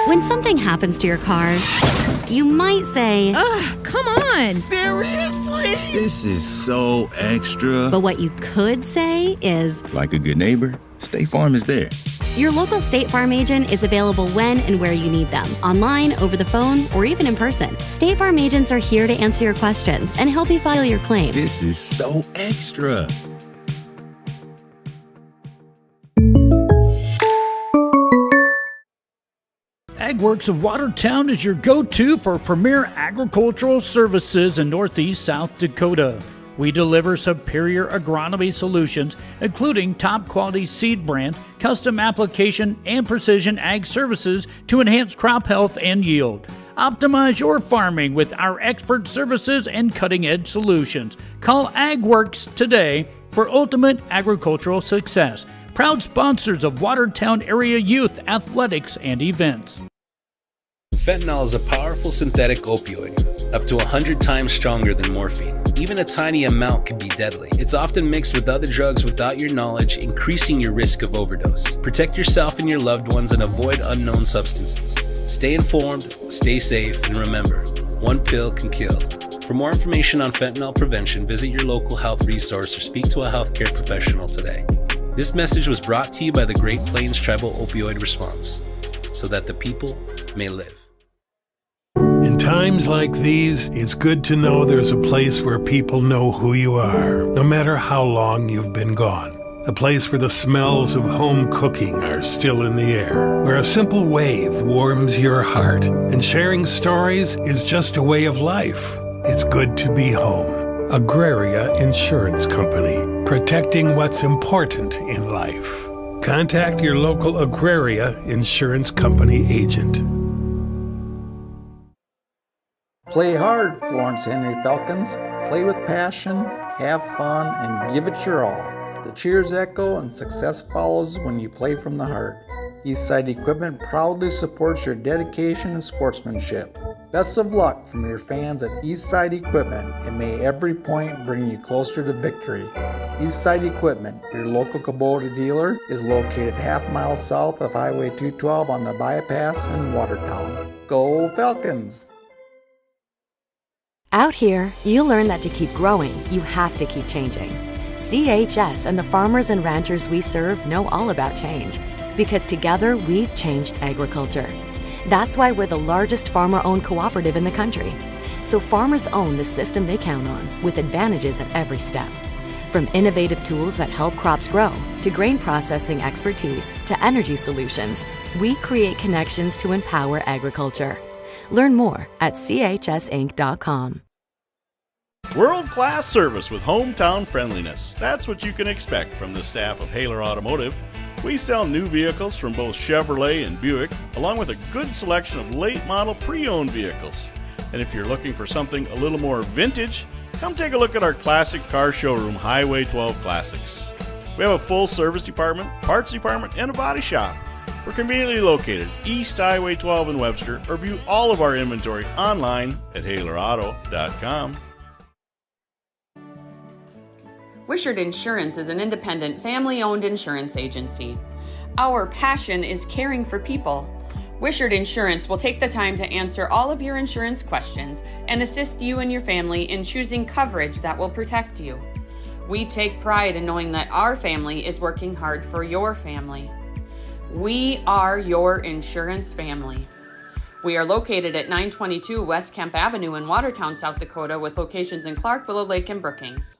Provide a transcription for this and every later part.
When something happens to your car, you might say, "Ugh, come on! Seriously? This is so extra. but what you could say is, Like a good neighbor, State Farm is there. your local State Farm agent is available when and where you need them, online, over the phone, or even in person. State Farm agents are here to answer your questions and help you file your claim. This is so extra. AgWorks of Watertown is your go-to for premier agricultural services in Northeast South Dakota. We deliver superior agronomy solutions, including top-quality seed brand, custom application, and precision ag services to enhance crop health and yield. Optimize your farming with our expert services and cutting-edge solutions. Call AgWorks today for ultimate agricultural success. Proud sponsors of Watertown area youth athletics and events. Fentanyl is a powerful synthetic opioid, up to 100 times stronger than morphine. Even a tiny amount can be deadly. It's often mixed with other drugs without your knowledge, increasing your risk of overdose. Protect yourself and your loved ones and avoid unknown substances. Stay informed, stay safe, and remember, one pill can kill. For more information on fentanyl prevention, visit your local health resource or speak to a healthcare professional today. This message was brought to you by the Great Plains Tribal Opioid Response, so that the people may live. In times like these, it's good to know there's a place where people know who you are, no matter how long you've been gone. A place where the smells of home cooking are still in the air, where a simple wave warms your heart, and sharing stories is just a way of life. It's good to be home. Agraria Insurance Company, protecting what's important in life. Contact your local Agraria Insurance Company agent. Play hard, Florence Henry Falcons. Play with passion, have fun, and give it your all. The cheers echo and success follows when you play from the heart. Eastside Equipment proudly supports your dedication and sportsmanship. Best of luck from your fans at Eastside Equipment, and may every point bring you closer to victory. Eastside Equipment, your local Kubota dealer, is located half-mile south of Highway 212 on the bypass in Watertown. Go Falcons! Out here, you learn that to keep growing, you have to keep changing. CHS and the farmers and ranchers we serve know all about change, because together we've changed agriculture. That's why we're the largest farmer-owned cooperative in the country. So farmers own the system they count on, with advantages at every step. From innovative tools that help crops grow, to grain processing expertise, to energy solutions, we create connections to empower agriculture. Learn more at chsinc.com. World-class service with hometown friendliness. That's what you can expect from the staff of Haler Automotive. We sell new vehicles from both Chevrolet and Buick, along with a good selection of late-model pre-owned vehicles. And if you're looking for something a little more vintage, come take a look at our classic car showroom, Highway 12 Classics. We have a full service department, parts department, and a body shop. We're conveniently located East Highway 12 in Webster, or view all of our inventory online at HalerAuto.com. Wishart Insurance is an independent, family-owned insurance agency. Our passion is caring for people. Wishart Insurance will take the time to answer all of your insurance questions and assist you and your family in choosing coverage that will protect you. We take pride in knowing that our family is working hard for your family. We are your insurance family. We are located at 922 West Kemp Avenue in Watertown, South Dakota, with locations in Clark, Willow Lake, and Brookings.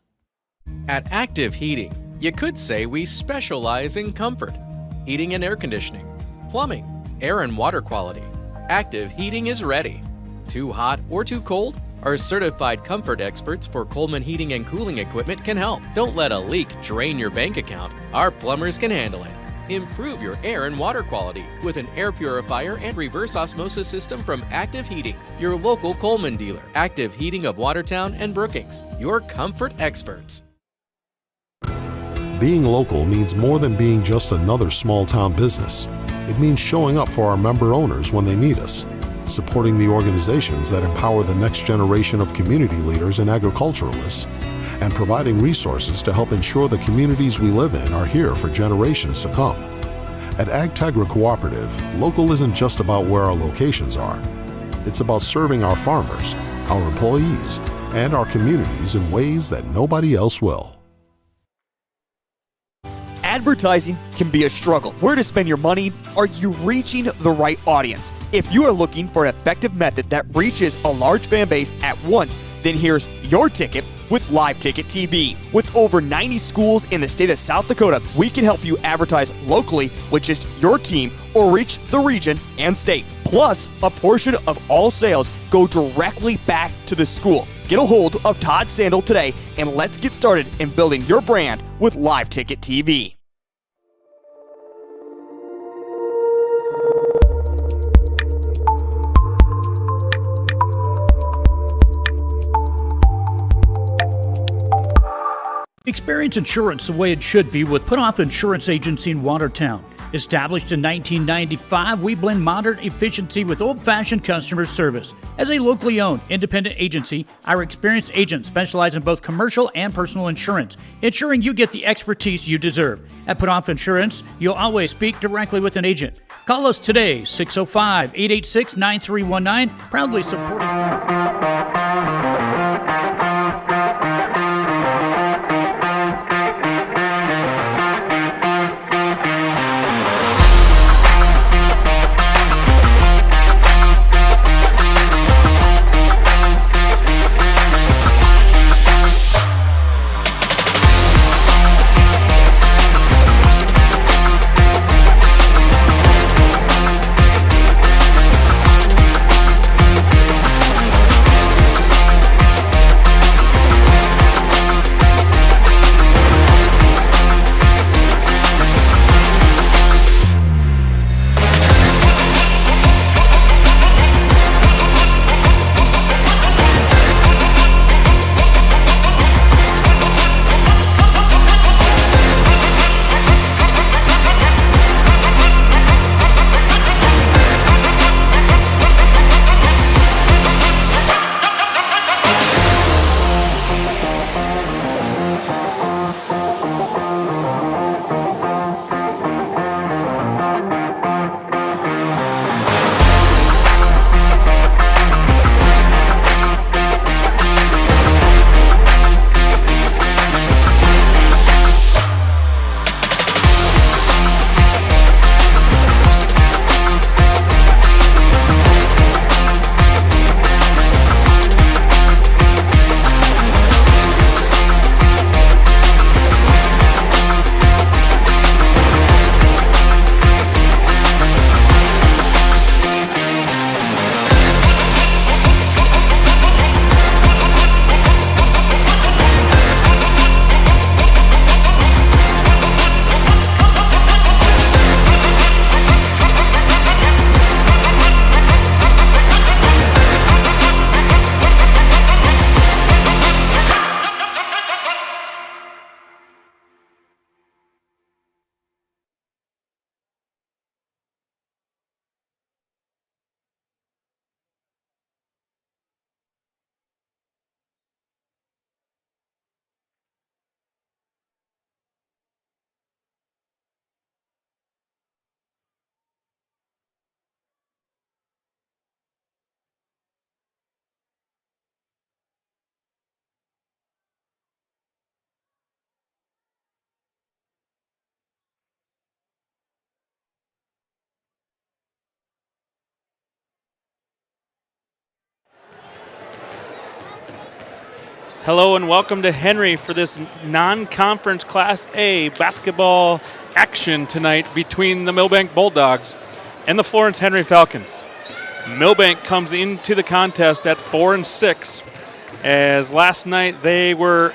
At Active Heating, you could say we specialize in comfort, heating and air conditioning, plumbing, air and water quality. Active Heating is ready. Too hot or too cold? Our certified comfort experts for Coleman Heating and Cooling Equipment can help. Don't let a leak drain your bank account. Our plumbers can handle it. Improve your air and water quality with an air purifier and reverse osmosis system from Active Heating, your local Coleman dealer. Active Heating of Watertown and Brookings, your comfort experts. Being local means more than being just another small-town business. It means showing up for our member owners when they need us. supporting the organizations that empower the next generation of community leaders and agriculturalists, and providing resources to help ensure the communities we live in are here for generations to come. At AgTegra Cooperative, local isn't just about where our locations are. It's about serving our farmers, our employees, and our communities in ways that nobody else will. Advertising can be a struggle. Where to spend your money? Are you reaching the right audience? If you are looking for an effective method that reaches a large fan base at once, then here's your ticket with Live Ticket TV. With over 90 schools in the state of South Dakota, we can help you advertise locally with just your team or reach the region and state. Plus, a portion of all sales go directly back to the school. Get a hold of Todd Sandel today and let's get started in building your brand with Live Ticket TV. Experience insurance the way it should be with Put Off Insurance Agency in Watertown. Established in 1995, we blend modern efficiency with old-fashioned customer service. As a locally owned, independent agency, our experienced agents specialize in both commercial and personal insurance, ensuring you get the expertise you deserve. At Put Off Insurance, you'll always speak directly with an agent. Call us today, 605-886-9319, proudly supporting... Hello and welcome to Henry for this non-conference Class A basketball action tonight between the Milbank Bulldogs and the Florence Henry Falcons. Milbank comes into the contest at 4-6, as last night they were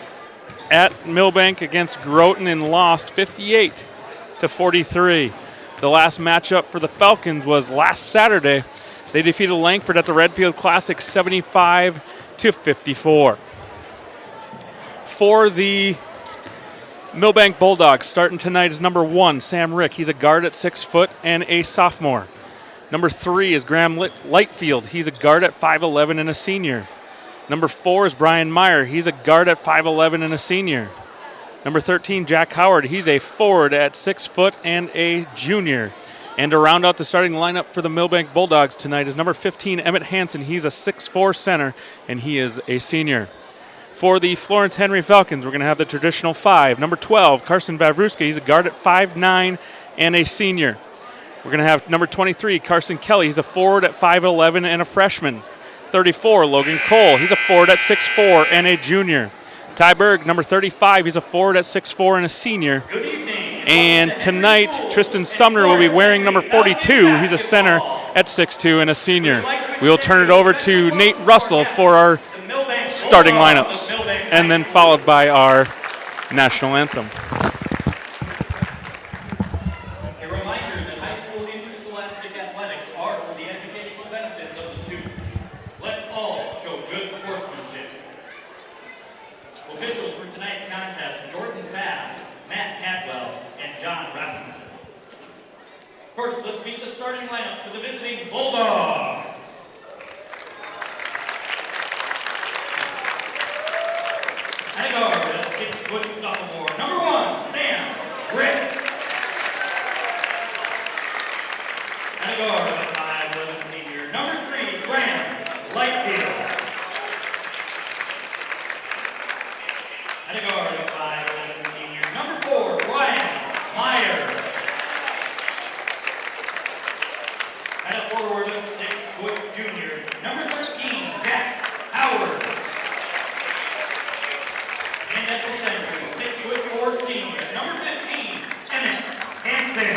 at Milbank against Groton and lost 58-43. The last matchup for the Falcons was last Saturday. They defeated Langford at the Redfield Classic 75-54. For the Milbank Bulldogs, starting tonight is number 1, Sam Rick. He's a guard at 6 foot and a sophomore. Number 3 is Graham Lightfield. He's a guard at 5'11" and a senior. Number 4 is Brian Meyer. He's a guard at 5'11" and a senior. Number 13, Jack Howard. He's a forward at 6 foot and a junior. And to round out the starting lineup for the Milbank Bulldogs tonight is number 15, Emmett Hansen. He's a 6'4" center, and he is a senior. For the Florence Henry Falcons, we're going to have the traditional 5. Number 12, Carson Vavruska. He's a guard at 5'9" and a senior. We're going to have number 23, Carson Kelly. He's a forward at 5'11" and a freshman. 34, Logan Cole. He's a forward at 6'4" and a junior. Ty Berg, number 35. He's a forward at 6'4" and a senior. And tonight, Tristan Sumner will be wearing number 42. He's a center at 6'2" and a senior. We'll turn it over to Nate Russell for our starting lineups, and then followed by our national anthem. First, let's meet the starting lineup for the visiting Bulldogs. And a guard, a 6-foot sophomore. Number 1, Sam Rick. And a guard, a 5'11" senior. Number 3, Graham Lightfield. And a guard, a 5'11" senior. Number 4, Brian Meyer. And a forward, a 6-foot junior. Number 13, Jack Howard. And at the center, 6'4" senior. Number 15, Emmett Hansen.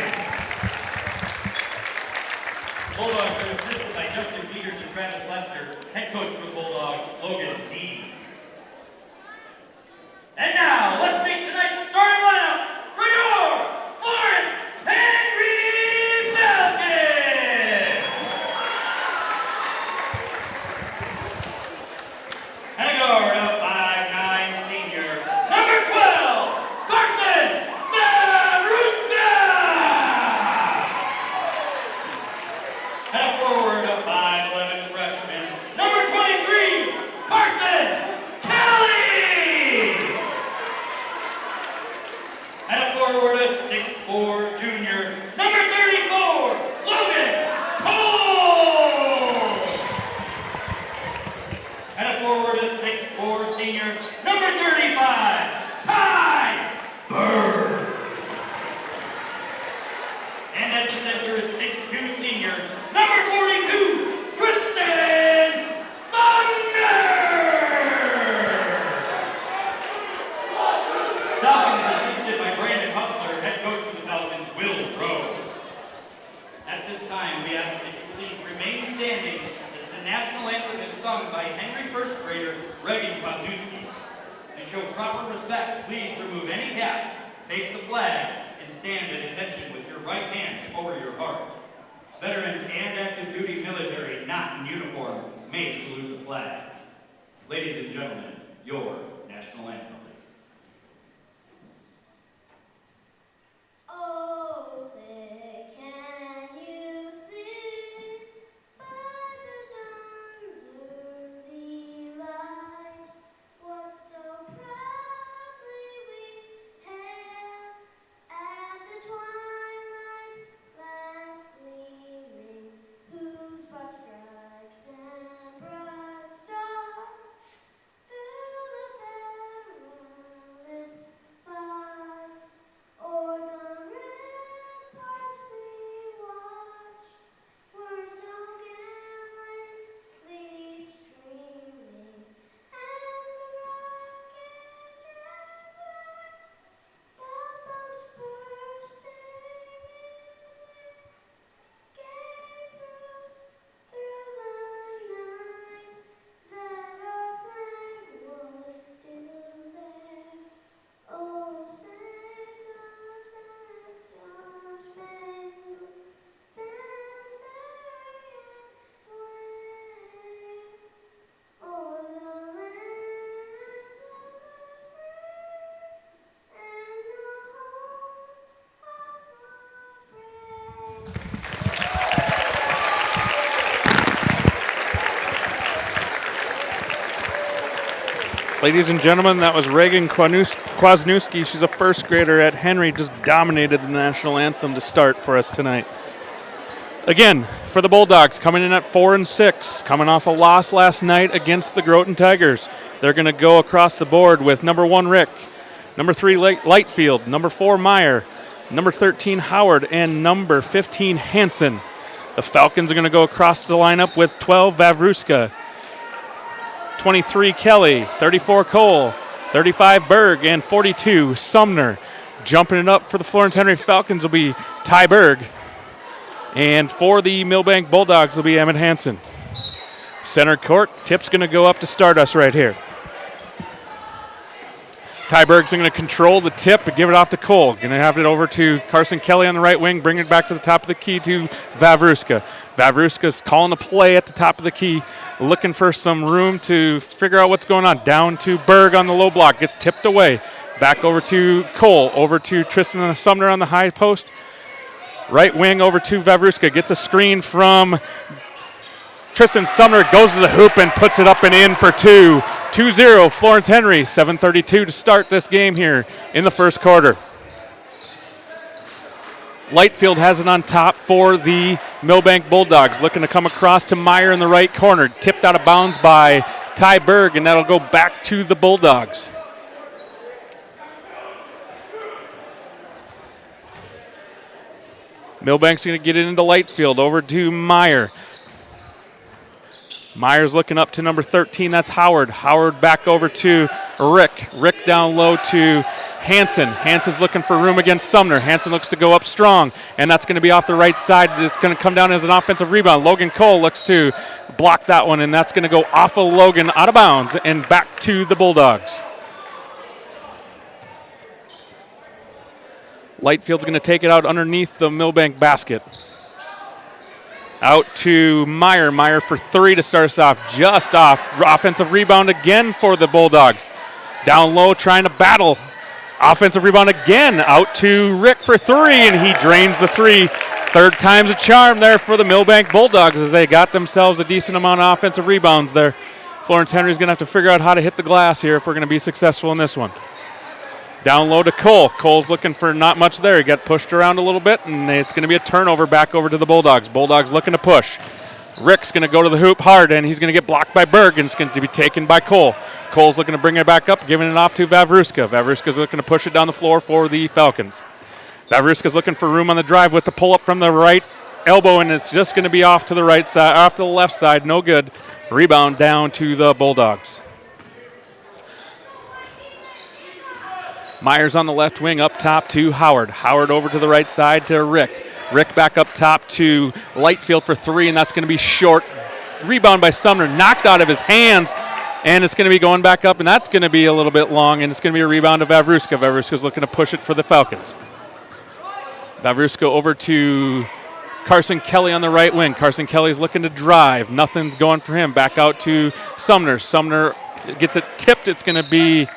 Bulldogs are assisted by Justin Peters and Travis Lester. Head coach for the Bulldogs, Logan D. And now, let's meet tonight's starting lineup for your Florence Henry Falcons. And a guard, a 5'9" senior. Number 12, Carson Vavruska. And a forward, a 5'11" freshman. Number 23, Carson Kelly. And a forward, a 6'4" junior. Number 34, Logan Cole. And a forward, a 6'4" senior. Number 35, Ty Berg. And at the center is 6'2" senior. Number 42, Tristan Sumner. Falcons assisted by Brandon Hutzler, head coach for the Falcons, Will Rowe. At this time, we ask that you please remain standing as the national anthem is sung by Henry first grader Reagan Kwasniewski. To show proper respect, please remove any caps, face the flag, and stand at attention with your right hand over your heart. Veterans and active duty military not in uniform may salute the flag. Ladies and gentlemen, your national anthem. Oh, say, can you see by the dawn's early light what so proudly we hailed at the twilight's last gleaming, whose broad stripes and bright stars through the Ladies and gentlemen, that was Reagan Kwasniewski. She's a first grader at Henry, just dominated the national anthem to start for us tonight. Again, for the Bulldogs, coming in at 4-6, coming off a loss last night against the Groton Tigers. They're going to go across the board with number 1, Rick, number 3, Lightfield, number 4, Meyer, number 13, Howard, and number 15, Hansen. The Falcons are going to go across the lineup with 12, Vavruska, 23, Kelly, 34, Cole, 35, Berg, and 42, Sumner. Jumping it up for the Florence Henry Falcons will be Ty Berg. And for the Milbank Bulldogs will be Emmett Hansen. Center court, tip's going to go up to start us right here. Ty Berg's going to control the tip and give it off to Cole. Going to have it over to Carson Kelly on the right wing, bring it back to the top of the key to Vavruska. Vavruska's calling a play at the top of the key, looking for some room to figure out what's going on. Down to Berg on the low block, gets tipped away. Back over to Cole, over to Tristan Sumner on the high post. Right wing over to Vavruska, gets a screen from Tristan Sumner, goes to the hoop and puts it up and in for 2. 2-0, Florence Henry, 7:32 to start this game here in the first quarter. Lightfield has it on top for the Milbank Bulldogs, looking to come across to Meyer in the right corner. Tipped out of bounds by Ty Berg, and that'll go back to the Bulldogs. Milbank's going to get it into Lightfield, over to Meyer. Meyer's looking up to number 13, that's Howard. Howard back over to Rick. Rick down low to Hansen. Hansen's looking for room against Sumner. Hansen looks to go up strong, and that's going to be off the right side. It's going to come down as an offensive rebound. Logan Cole looks to block that one, and that's going to go off of Logan, out of bounds, and back to the Bulldogs. Lightfield's going to take it out underneath the Milbank basket. Out to Meyer. Meyer for 3 to start us off. Just off. Offensive rebound again for the Bulldogs. Down low trying to battle. Offensive rebound again. Out to Rick for 3, and he drains the 3. Third time's a charm there for the Milbank Bulldogs as they got themselves a decent amount of offensive rebounds there. Florence Henry's going to have to figure out how to hit the glass here if we're going to be successful in this one. Down low to Cole. Cole's looking for not much there. He got pushed around a little bit, and it's going to be a turnover back over to the Bulldogs. Bulldogs looking to push. Rick's going to go to the hoop hard, and he's going to get blocked by Berg, and it's going to be taken by Cole. Cole's looking to bring it back up, giving it off to Vavruska. Vavruska's looking to push it down the floor for the Falcons. Vavruska's looking for room on the drive with the pull up from the right elbow, and it's just going to be off to the right side, off to the left side. No good. Rebound down to the Bulldogs. Myers on the left wing, up top to Howard. Howard over to the right side to Rick. Rick back up top to Lightfield for 3, and that's going to be short. Rebound by Sumner, knocked out of his hands, and it's going to be going back up, and that's going to be a little bit long, and it's going to be a rebound to Vavruska. Vavruska's looking to push it for the Falcons. Vavruska over to Carson Kelly on the right wing. Carson Kelly's looking to drive. Nothing's going for him. Back out to Sumner. Sumner gets it tipped. It's going to be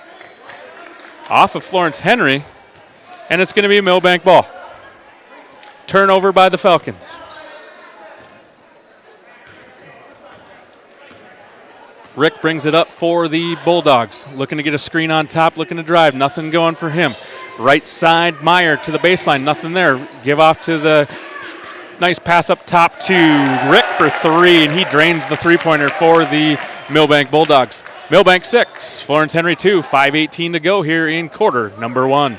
off of Florence Henry, and it's going to be a Milbank ball. Turnover by the Falcons. Rick brings it up for the Bulldogs. Looking to get a screen on top, looking to drive. Nothing going for him. Right side, Meyer to the baseline. Nothing there. Give off to the nice pass up top to Rick for 3, and he drains the three-pointer for the Milbank Bulldogs. Milbank 6, Florence Henry 2, 5:18 to go here in quarter number 1.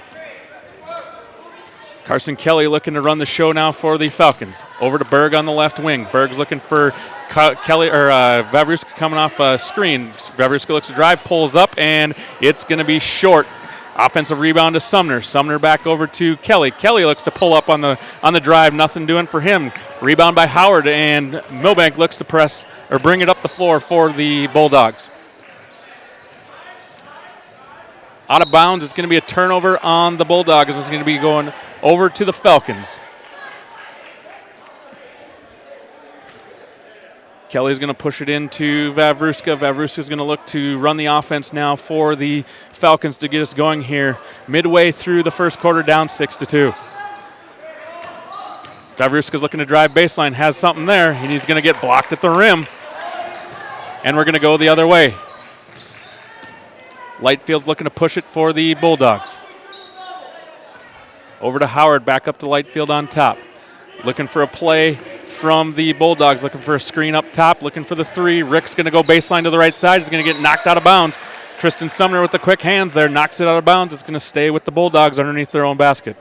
Carson Kelly looking to run the show now for the Falcons. Over to Berg on the left wing. Berg's looking for Kelly or Vavruska coming off a screen. Vavruska looks to drive, pulls up, and it's going to be short. Offensive rebound to Sumner. Sumner back over to Kelly. Kelly looks to pull up on the drive. Nothing doing for him. Rebound by Howard, and Milbank looks to press or bring it up the floor for the Bulldogs. Out of bounds. It's going to be a turnover on the Bulldogs. It's going to be going over to the Falcons. Kelly's going to push it into Vavruska. Vavruska's going to look to run the offense now for the Falcons to get us going here. Midway through the first quarter, down 6-2. Vavruska's looking to drive baseline, has something there, and he's going to get blocked at the rim. And we're going to go the other way. Lightfield's looking to push it for the Bulldogs. Over to Howard, back up to Lightfield on top. Looking for a play from the Bulldogs, looking for a screen up top, looking for the three. Rick's going to go baseline to the right side. He's going to get knocked out of bounds. Tristan Sumner with the quick hands there, knocks it out of bounds. It's going to stay with the Bulldogs underneath their own basket.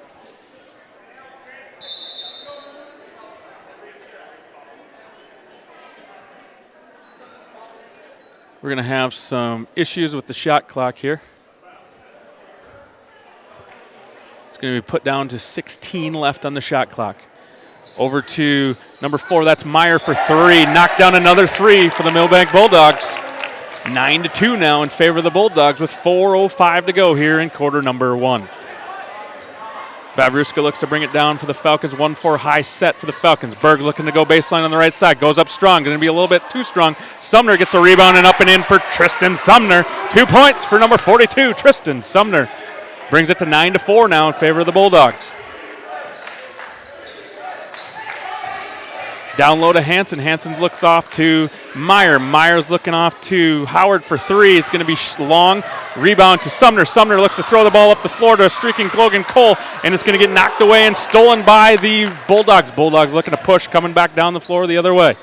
We're going to have some issues with the shot clock here. It's going to be put down to 16 left on the shot clock. Over to number 4, that's Meyer for 3. Knocked down another 3 for the Milbank Bulldogs. 9-2 now in favor of the Bulldogs with 4:05 to go here in quarter number 1. Vavruska looks to bring it down for the Falcons. 1-4 high set for the Falcons. Berg looking to go baseline on the right side. Goes up strong. Going to be a little bit too strong. Sumner gets the rebound and up and in for Tristan Sumner. 2 points for number 42, Tristan Sumner. Brings it to 9-4 now in favor of the Bulldogs. Down low to Hansen. Hansen looks off to Meyer. Meyer's looking off to Howard for 3. It's going to be long. Rebound to Sumner. Sumner looks to throw the ball up the floor to a streaking Logan Cole, and it's going to get knocked away and stolen by the Bulldogs. Bulldogs looking to push, coming back down the floor the other way.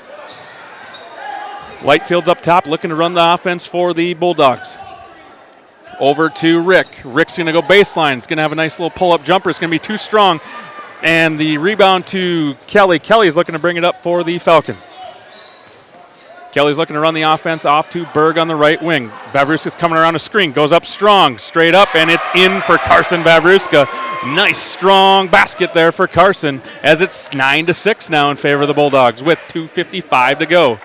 Lightfield's up top, looking to run the offense for the Bulldogs. Over to Rick. Rick's going to go baseline. It's going to have a nice little pull-up jumper. It's going to be too strong. And the rebound to Kelly. Kelly's looking to bring it up for the Falcons. Kelly's looking to run the offense off to Berg on the right wing. Vavruska's coming around a screen. Goes up strong, straight up, and it's in for Carson Vavruska. Nice, strong basket there for Carson as it's 9-6 now in favor of the Bulldogs with 2:55 to go.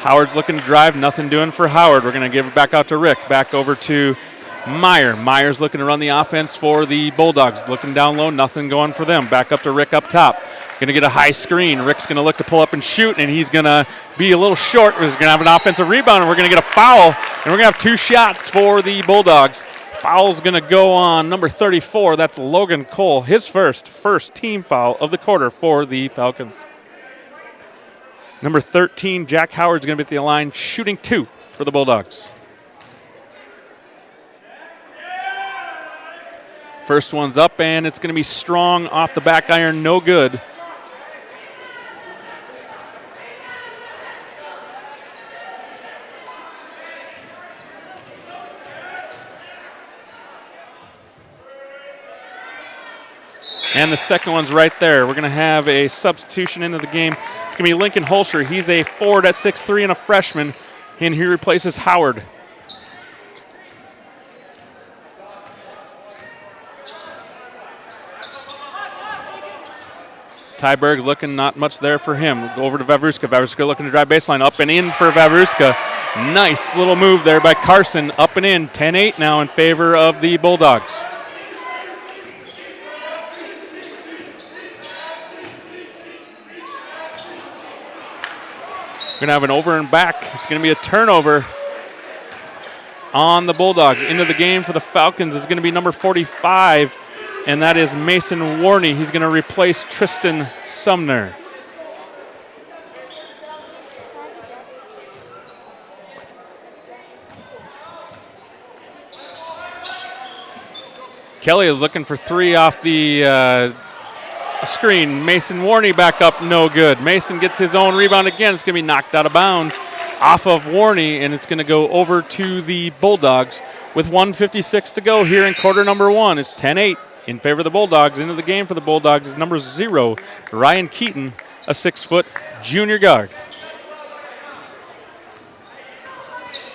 Howard's looking to drive. Nothing doing for Howard. We're going to give it back out to Rick. Back over to Meyer. Meyer's looking to run the offense for the Bulldogs. Looking down low, nothing going for them. Back up to Rick up top. Going to get a high screen. Rick's going to look to pull up and shoot, and he's going to be a little short. He's going to have an offensive rebound, and we're going to get a foul, and we're going to have 2 shots for the Bulldogs. Foul's going to go on number 34. That's Logan Cole, his first team foul of the quarter for the Falcons. Number 13, Jack Howard's going to be at the line, shooting 2 for the Bulldogs. First one's up, and it's going to be strong off the back iron, no good. And the second one's right there. We're going to have a substitution into the game. It's going to be Lincoln Holscher. He's a forward at 6'3" and a freshman, and he replaces Howard. Tyberg's looking not much there for him. Over to Vavruska. Vavruska looking to drive baseline. Up and in for Vavruska. Nice little move there by Carson. Up and in. 10-8 now in favor of the Bulldogs. We're going to have an over and back. It's going to be a turnover on the Bulldogs. Into the game for the Falcons is going to be number 45. And that is Mason Warney. He's going to replace Tristan Sumner. Kelly is looking for 3 off the screen. Mason Warney back up, no good. Mason gets his own rebound again. It's going to be knocked out of bounds off of Warney, and it's going to go over to the Bulldogs with 1:56 to go here in quarter number 1. It's 10-8. In favor of the Bulldogs. Into the game for the Bulldogs is number 0, Ryan Keaton, a 6-foot junior guard.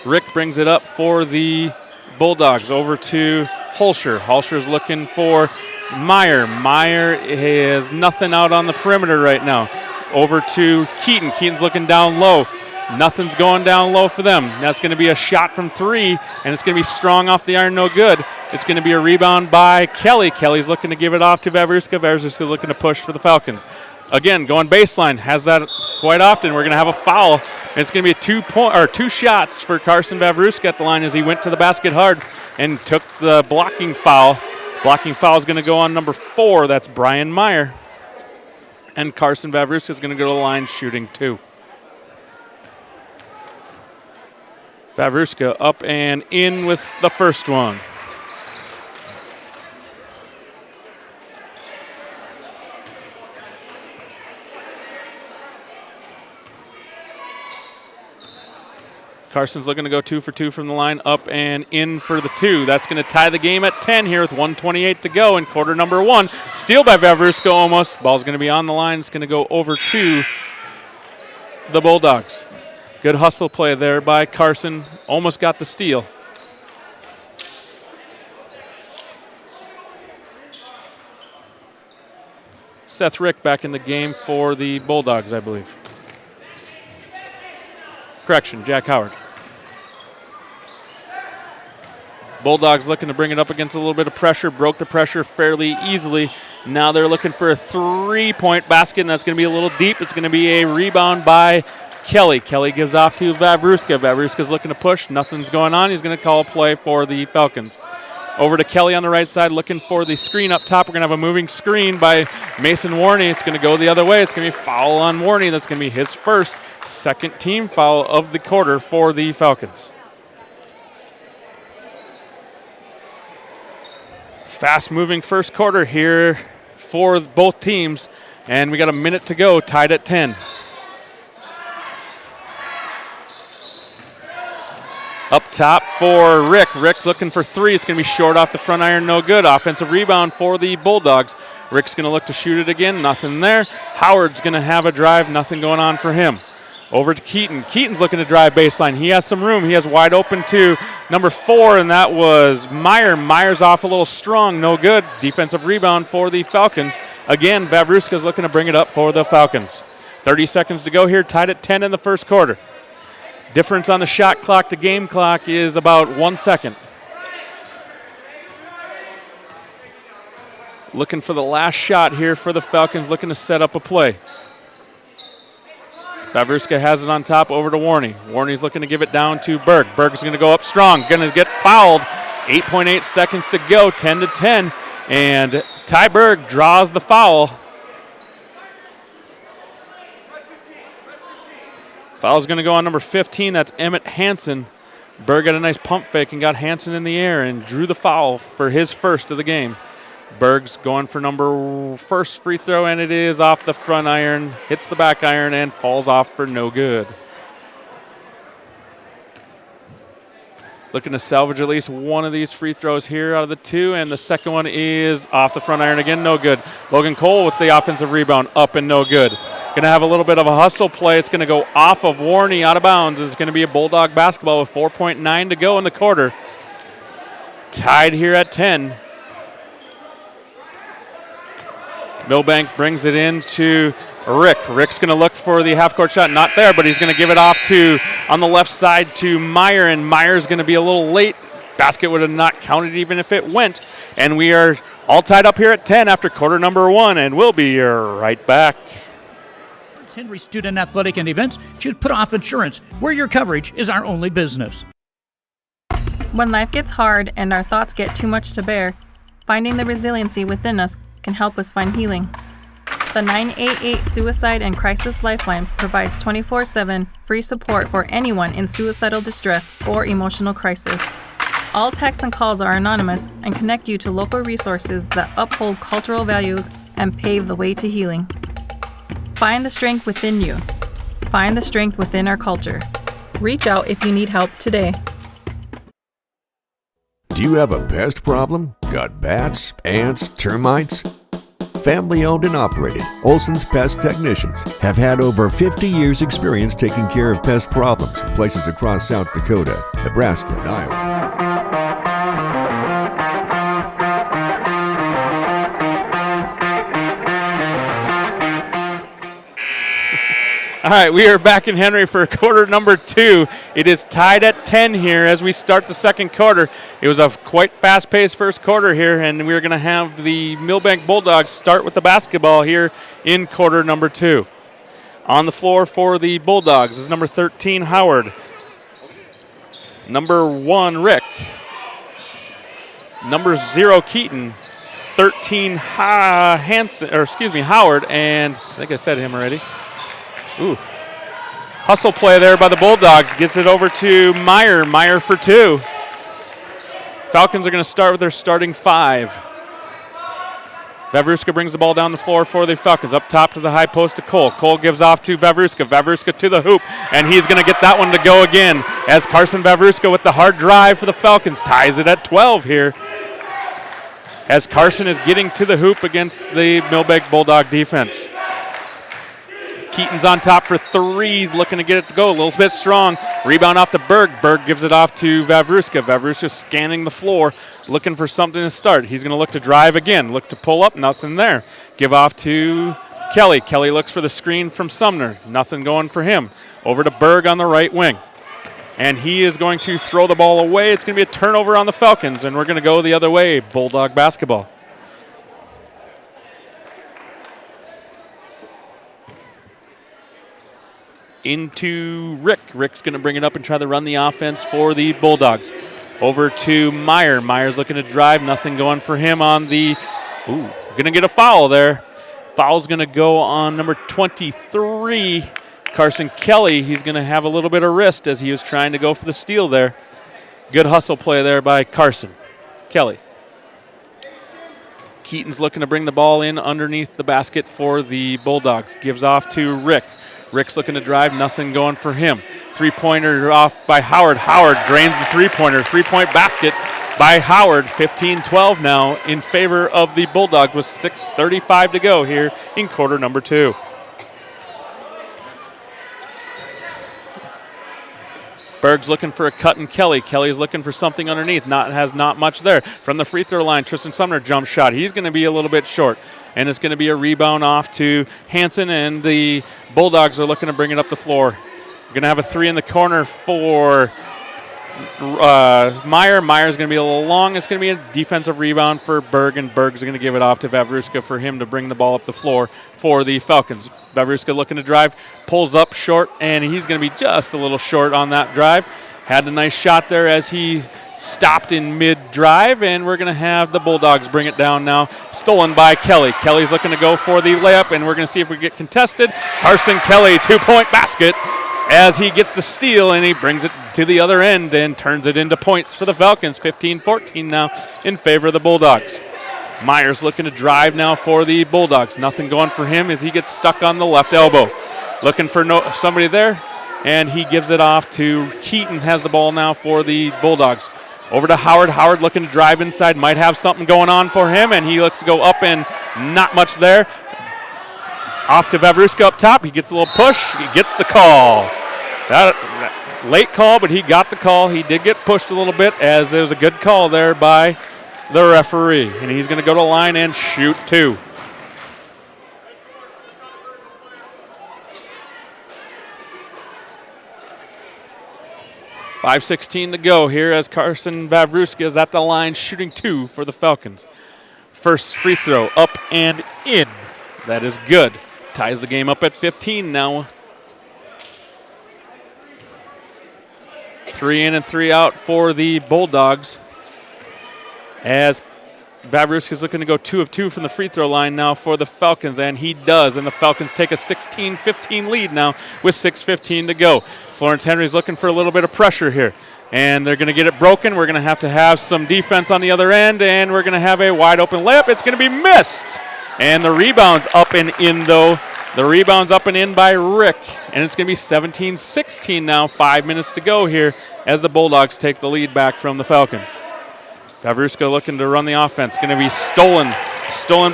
Rick brings it up for the Bulldogs over to Holscher. Holscher's looking for Meyer. Meyer has nothing out on the perimeter right now. Over to Keaton. Keaton's looking down low. Nothing's going down low for them. That's going to be a shot from 3, and it's going to be strong off the iron, no good. It's going to be a rebound by Kelly. Kelly's looking to give it off to Vavruska. Vavruska's looking to push for the Falcons. Again, going baseline. Has that quite often. We're going to have a foul. And it's going to be 2 shots for Carson Vavruska at the line as he went to the basket hard and took the blocking foul. Blocking foul is going to go on number 4. That's Brian Meyer. And Carson Vavruska is going to go to the line shooting 2. Vavruska up and in with the first one. Carson's looking to go 2 for 2 from the line, up and in for the 2. That's going to tie the game at 10 here with 1:28 to go in quarter number 1. Steal by Vavruska almost. Ball's going to be on the line. It's going to go over to the Bulldogs. Good hustle play there by Carson. Almost got the steal. Seth Rick back in the game for the Bulldogs, I believe. Correction, Jack Howard. Bulldogs looking to bring it up against a little bit of pressure. Broke the pressure fairly easily. Now they're looking for a 3-point basket, and that's going to be a little deep. It's going to be a rebound by Kelly. Kelly gives off to Vavruska. Vavruska's looking to push. Nothing's going on. He's going to call a play for the Falcons. Over to Kelly on the right side, looking for the screen up top. We're going to have a moving screen by Mason Warney. It's going to go the other way. It's going to be a foul on Warney. That's going to be his first, second team foul of the quarter for the Falcons. Fast-moving first quarter here for both teams, and we got a minute to go, tied at 10. Up top for Rick. Rick looking for 3. It's going to be short off the front iron, no good. Offensive rebound for the Bulldogs. Rick's going to look to shoot it again, nothing there. Howard's going to have a drive, nothing going on for him. Over to Keaton. Keaton's looking to drive baseline. He has some room. He has wide open to number 4, and that was Meyer. Meyer's off a little strong, no good. Defensive rebound for the Falcons. Again, Vavruska's looking to bring it up for the Falcons. 30 seconds to go here, tied at 10 in the first quarter. Difference on the shot clock to game clock is about 1 second. Looking for the last shot here for the Falcons, looking to set up a play. Vavruska has it on top, over to Warney. Warney's looking to give it down to Berg. Berg's going to go up strong, going to get fouled. 8.8 seconds to go, 10 to 10. And Ty Berg draws the foul. Foul's going to go on number 15. That's Emmett Hansen. Berg got a nice pump fake and got Hansen in the air and drew the foul for his first of the game. Berg's going for first free throw, and it is off the front iron, hits the back iron, and falls off for no good. Looking to salvage at least one of these free throws here out of the 2, and the second one is off the front iron again, no good. Logan Cole with the offensive rebound, up and no good. Going to have a little bit of a hustle play. It's going to go off of Warney out of bounds. It's going to be a Bulldog basketball with 4.9 to go in the quarter. Tied here at 10. Milbank brings it in to Rick. Rick's going to look for the half-court shot. Not there, but he's going to give it off to, on the left side, to Meyer, and Meyer's going to be a little late. Basket would have not counted even if it went. And we are all tied up here at 10 after quarter number 1, and we'll be right back. Henry Student Athletic and Events choose Put Off Insurance, where your coverage is our only business. When life gets hard and our thoughts get too much to bear, finding the resiliency within us can help us find healing. The 988 Suicide and Crisis Lifeline provides 24/7 free support for anyone in suicidal distress or emotional crisis. All texts and calls are anonymous and connect you to local resources that uphold cultural values and pave the way to healing. Find the strength within you. Find the strength within our culture. Reach out if you need help today. Do you have a pest problem? Got bats, ants, termites? Family owned and operated, Olson's Pest Technicians have had over 50 years experience taking care of pest problems in places across South Dakota, Nebraska, and Iowa. All right, we are back in Henry for quarter number 2. It is tied at 10 here as we start the second quarter. It was a quite fast-paced first quarter here, and we're going to have the Milbank Bulldogs start with the basketball here in quarter number 2. On the floor for the Bulldogs is number 13, Howard. Number 1, Rick. Number 0, Keaton. 13, Howard, and I think I said him already. Ooh. Hustle play there by the Bulldogs. Gets it over to Meyer. Meyer for 2. Falcons are going to start with their starting 5. Vavruska brings the ball down the floor for the Falcons. Up top to the high post to Cole. Cole gives off to Vavruska. Vavruska to the hoop, and he's going to get that one to go again as Carson Vavruska with the hard drive for the Falcons ties it at 12 here. As Carson is getting to the hoop against the Milbank Bulldog defense. Keaton's on top for 3s, looking to get it to go a little bit strong. Rebound off to Berg. Berg gives it off to Vavruska. Vavruska scanning the floor, looking for something to start. He's going to look to drive again, look to pull up, nothing there. Give off to Kelly. Kelly looks for the screen from Sumner. Nothing going for him. Over to Berg on the right wing. And he is going to throw the ball away. It's going to be a turnover on the Falcons, and we're going to go the other way, Bulldog basketball. Into Rick. Rick's going to bring it up and try to run the offense for the Bulldogs. Over to Meyer. Meyer's looking to drive. Nothing going for him on the... Ooh, going to get a foul there. Foul's going to go on number 23, Carson Kelly. He's going to have a little bit of wrist as he was trying to go for the steal there. Good hustle play there by Carson Kelly. Keaton's looking to bring the ball in underneath the basket for the Bulldogs. Gives off to Rick. Rick's looking to drive, nothing going for him. Three-pointer off by Howard. Howard drains the three-pointer. Three-point basket by Howard. 15-12 now in favor of the Bulldogs with 6:35 to go here in quarter number 2. Berg's looking for a cut in Kelly. Kelly's looking for something underneath. Has not much there. From the free throw line, Tristan Sumner jump shot. He's going to be a little bit short. And it's going to be a rebound off to Hansen, and the Bulldogs are looking to bring it up the floor. We're going to have a 3 in the corner for Meyer. Meyer's going to be a little long. It's going to be a defensive rebound for Berg, and Berg's going to give it off to Vavruska for him to bring the ball up the floor for the Falcons. Vavruska looking to drive, pulls up short, and he's going to be just a little short on that drive. Had a nice shot there as he stopped in mid-drive, and we're going to have the Bulldogs bring it down now. Stolen by Kelly. Kelly's looking to go for the layup, and we're going to see if we get contested. Carson Kelly, 2-point basket as he gets the steal, and he brings it to the other end and turns it into points for the Falcons. 15-14 now in favor of the Bulldogs. Myers looking to drive now for the Bulldogs. Nothing going for him as he gets stuck on the left elbow. Looking for somebody there, and he gives it off to Keaton. Has the ball now for the Bulldogs. Over to Howard. Howard looking to drive inside. Might have something going on for him, and he looks to go up and not much there. Off to Vavruska up top. He gets a little push. He gets the call. That late call, but he got the call. He did get pushed a little bit as there was a good call there by the referee. And he's going to go to the line and shoot 2. .5:16 to go here as Carson Vavruska is at the line shooting 2 for the Falcons. First free throw up and in. That is good. Ties the game up at 15 now. 3 in and 3 out for the Bulldogs as Vavruska is looking to go 2 of 2 from the free throw line now for the Falcons, and he does. And the Falcons take a 16-15 lead now with 6:15 to go. Florence Henry's looking for a little bit of pressure here, and they're going to get it broken. We're going to have some defense on the other end, and we're going to have a wide open layup. It's going to be missed. And the rebound's up and in, though. The rebound's up and in by Rick, and it's going to be 17-16 now, 5 minutes to go here as the Bulldogs take the lead back from the Falcons. Vavruska looking to run the offense. Going to be stolen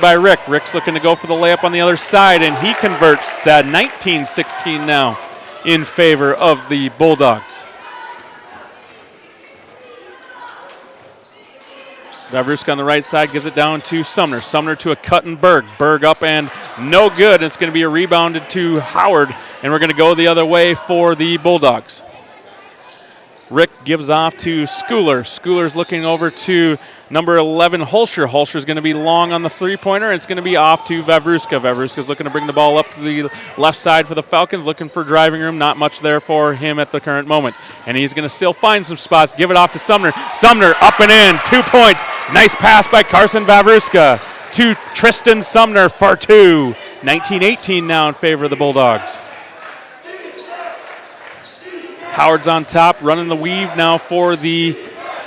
by Rick. Rick's looking to go for the layup on the other side, and he converts at 19-16 now in favor of the Bulldogs. Vavruska on the right side gives it down to Sumner. Sumner to a cut and Berg. Berg up and no good. It's going to be a rebounded to Howard, and we're going to go the other way for the Bulldogs. Rick gives off to Schooler. Schooler's looking over to number 11, Holscher. Holscher's going to be long on the three-pointer, and it's going to be off to Vavruska. Vavruska's looking to bring the ball up to the left side for the Falcons, looking for driving room. Not much there for him at the current moment. And he's going to still find some spots. Give it off to Sumner. Sumner up and in, 2 points. Nice pass by Carson Vavruska to Tristan Sumner for 2. 19-18 now in favor of the Bulldogs. Howard's on top, running the weave now for the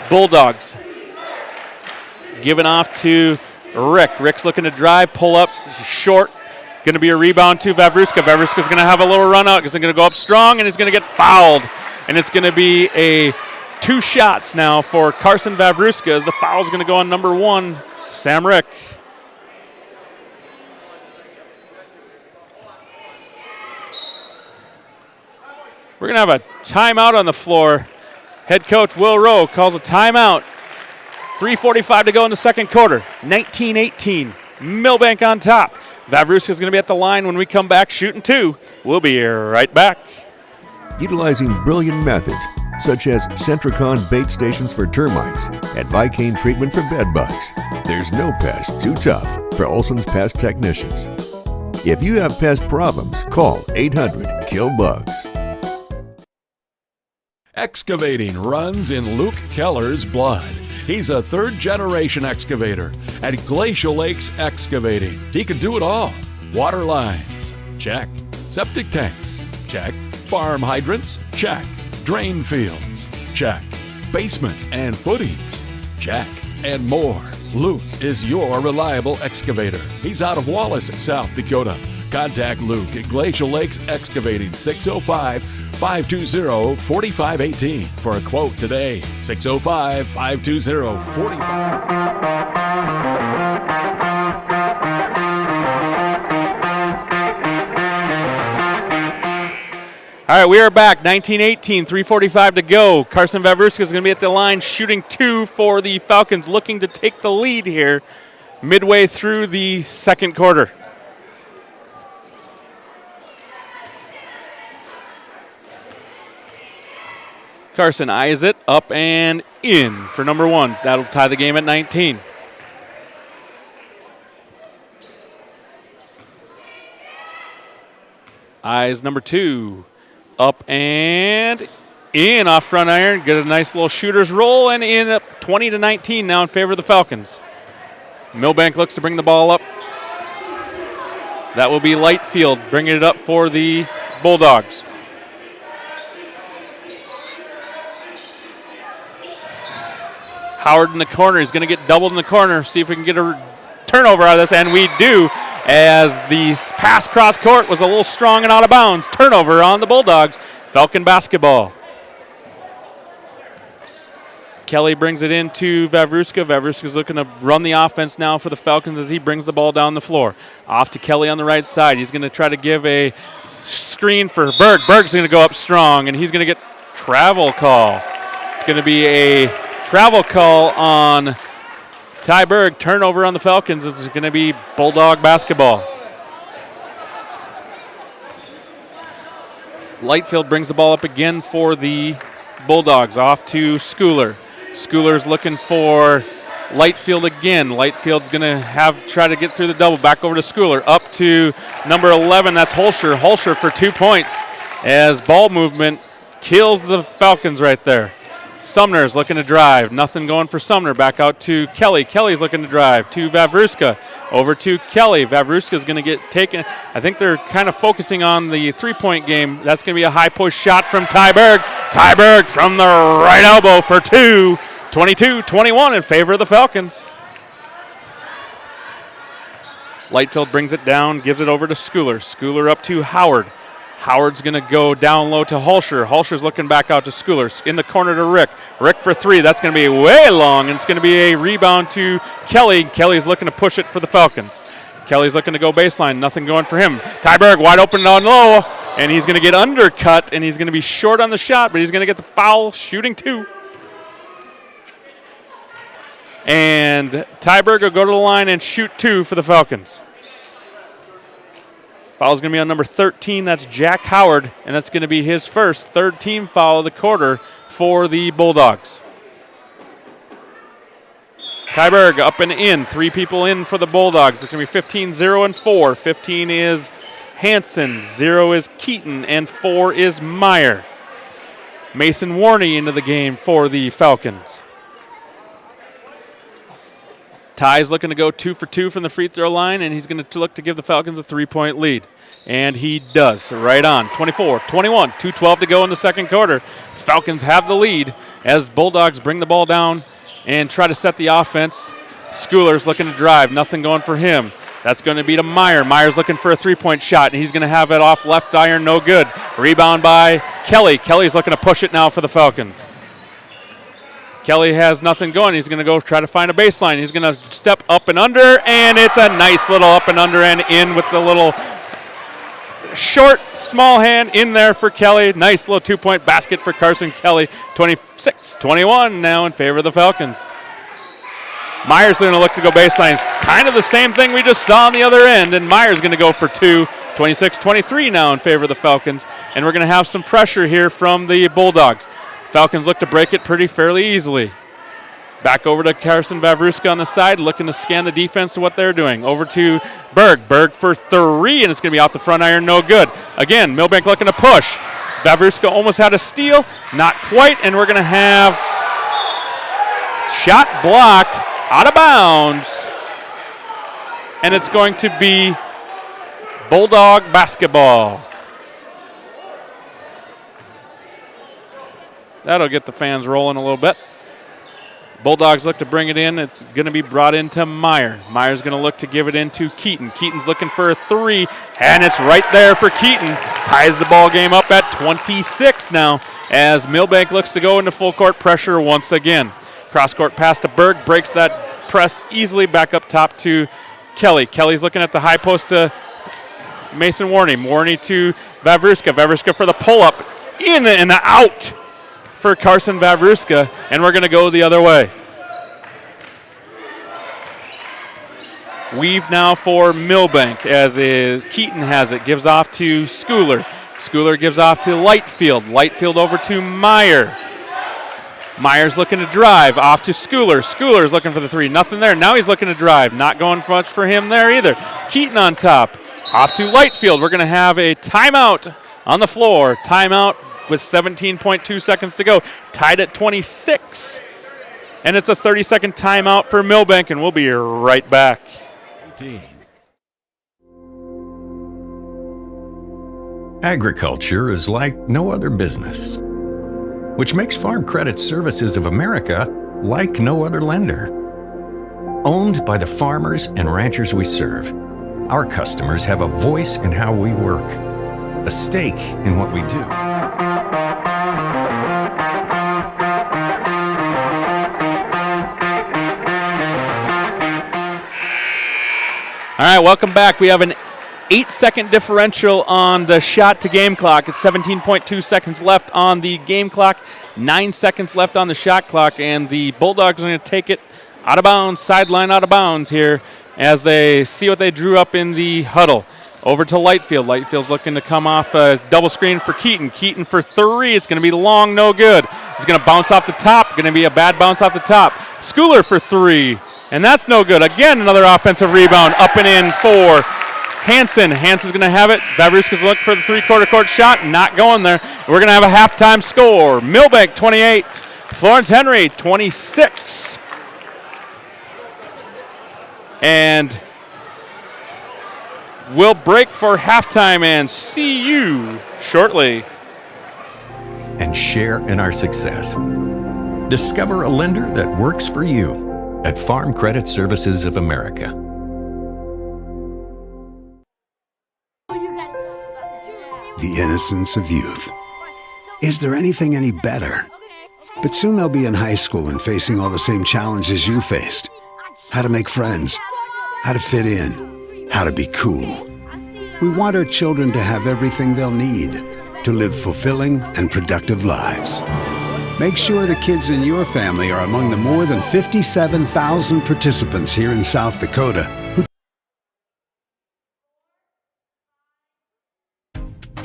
Bulldogs. Giving off to Rick. Rick's looking to drive, pull up, short. Going to be a rebound to Vavruska. Vavruska's going to have a little run out because he's going to go up strong and he's going to get fouled. And it's going to be a 2 shots now for Carson Vavruska as the foul's going to go on number 1, Sam Rick. We're going to have a timeout on the floor. Head coach Will Rowe calls a timeout. 3:45 to go in the second quarter. 19-18. Milbank on top. Vavruska is going to be at the line when we come back shooting 2. We'll be right back. Utilizing brilliant methods such as Centricon bait stations for termites and Vicane treatment for bed bugs, there's no pest too tough for Olson's Pest Technicians. If you have pest problems, call 800-KILL-BUGS. Excavating runs in Luke Keller's blood. He's a third-generation excavator at Glacial Lakes Excavating. He can do it all. Water lines, check. Septic tanks, check. Farm hydrants, check. Drain fields, check. Basements and footings, check. And more. Luke is your reliable excavator. He's out of Wallace, South Dakota. Contact Luke at Glacial Lakes Excavating, 605-520-4518 for a quote today. 605-520-45. All right, we are back. 19-18, 3:45 to go. Carson Vavruska is going to be at the line shooting 2 for the Falcons, looking to take the lead here midway through the second quarter. Carson eyes it, up and in for number 1. That'll tie the game at 19. Eyes number 2, up and in off front iron. Get a nice little shooter's roll and in up 20-19 now in favor of the Falcons. Milbank looks to bring the ball up. That will be Lightfield bringing it up for the Bulldogs. Howard in the corner. He's going to get doubled in the corner. See if we can get a turnover out of this, and we do, as the pass cross court was a little strong and out of bounds. Turnover on the Bulldogs. Falcon basketball. Kelly brings it into Vavruska. Vavruska's looking to run the offense now for the Falcons as he brings the ball down the floor. Off to Kelly on the right side. He's going to try to give a screen for Berg. Berg's going to go up strong, and he's going to get travel call. It's going to be a travel call on Ty Berg. Turnover on the Falcons. It's going to be Bulldog basketball. Lightfield brings the ball up again for the Bulldogs. Off to Schooler. Schooler's looking for Lightfield again. Lightfield's going to try to get through the double. Back over to Schooler. Up to number 11. That's Holscher. Holscher for 2 points as ball movement kills the Falcons right there. Sumner's looking to drive. Nothing going for Sumner. Back out to Kelly. Kelly's looking to drive to Vavruska. Over to Kelly. Vavruska's going to get taken. I think they're kind of focusing on the three-point game. That's going to be a high push shot from Ty Berg. Ty Berg from the right elbow for 2. 22-21 in favor of the Falcons. Lightfield brings it down, gives it over to Schooler. Schooler up to Howard. Howard's going to go down low to Holscher. Holscher's looking back out to Schooler. In the corner to Rick. Rick for 3. That's going to be way long, and it's going to be a rebound to Kelly. Kelly's looking to push it for the Falcons. Kelly's looking to go baseline. Nothing going for him. Ty Berg wide open down low, and he's going to get undercut, and he's going to be short on the shot, but he's going to get the foul shooting 2. And Ty Berg will go to the line and shoot 2 for the Falcons. Foul's going to be on number 13. That's Jack Howard, and that's going to be his first third-team foul of the quarter for the Bulldogs. Ty Berg up and in. 3 people in for the Bulldogs. It's going to be 15, 0, and 4. 15 is Hanson, 0 is Keaton, and 4 is Meyer. Mason Warney into the game for the Falcons. Ty's looking to go 2 for 2 from the free throw line, and he's going to look to give the Falcons a 3-point lead. And he does, right on. 24-21, 2:12 to go in the second quarter. Falcons have the lead as Bulldogs bring the ball down and try to set the offense. Schooler's looking to drive, nothing going for him. That's going to be to Meyer. Meyer's looking for a three-point shot, and he's going to have it off left iron, no good. Rebound by Kelly. Kelly's looking to push it now for the Falcons. Kelly has nothing going. He's going to go try to find a baseline. He's going to step up and under, and it's a nice little up and under and in with the little short, small hand in there for Kelly. Nice little two-point basket for Carson Kelly. 26-21 now in favor of the Falcons. Meyer's going to look to go baseline. It's kind of the same thing we just saw on the other end, and Meyer's going to go for two. 26-23 now in favor of the Falcons, and we're going to have some pressure here from the Bulldogs. Falcons look to break it pretty fairly easily. Back over to Carson Vavruska on the side, looking to scan the defense to what they're doing. Over to Berg. Berg for three, and it's going to be off the front iron, no good. Again, Milbank looking to push. Vavruska almost had a steal, not quite, and we're going to have shot blocked out of bounds, and it's going to be Bulldog basketball. That'll get the fans rolling a little bit. Bulldogs look to bring it in. It's going to be brought into Meyer. Meyer's going to look to give it into Keaton. Keaton's looking for a three, and it's right there for Keaton. Ties the ball game up at 26 now as Milbank looks to go into full court pressure once again. Cross-court pass to Berg, breaks that press easily back up top to Kelly. Kelly's looking at the high post to Mason Warney. Warney to Vavruska. Vavruska for the pull-up. In and out for Carson Vavruska, and we're going to go the other way. Weave now for Milbank, as is Keaton has it. Gives off to Schooler. Schooler gives off to Lightfield. Lightfield over to Meyer. Meyer's looking to drive. Off to Schooler. Schooler's looking for the three. Nothing there. Now he's looking to drive. Not going much for him there either. Keaton on top. Off to Lightfield. We're going to have a timeout on the floor. Timeout with 17.2 seconds to go. Tied at 26. And it's a 30-second timeout for Milbank, and we'll be right back. Agriculture is like no other business, which makes Farm Credit Services of America like no other lender. Owned by the farmers and ranchers we serve, our customers have a voice in how we work, a stake in what we do. All right, welcome back. We have an 8-second differential on the shot to game clock. It's 17.2 seconds left on the game clock, 9 seconds left on the shot clock, and the Bulldogs are going to take it out of bounds, sideline out of bounds here as they see what they drew up in the huddle. Over to Lightfield. Lightfield's looking to come off a double screen for Keaton. Keaton for three. It's going to be long, no good. It's going to bounce off the top. Going to be a bad bounce off the top. Schooler for three. And that's no good. Again, another offensive rebound up and in for Hansen. Hansen's going to have it. Vavruska's looking for the three-quarter court shot. Not going there. We're going to have a halftime score. Milbank 28. Florence Henry 26. And we'll break for halftime and see you shortly. And share in our success. Discover a lender that works for you at Farm Credit Services of America. The innocence of youth. Is there anything any better? But soon they'll be in high school and facing all the same challenges you faced. How to make friends, how to fit in, how to be cool. We want our children to have everything they'll need to live fulfilling and productive lives. Make sure the kids in your family are among the more than 57,000 participants here in South Dakota who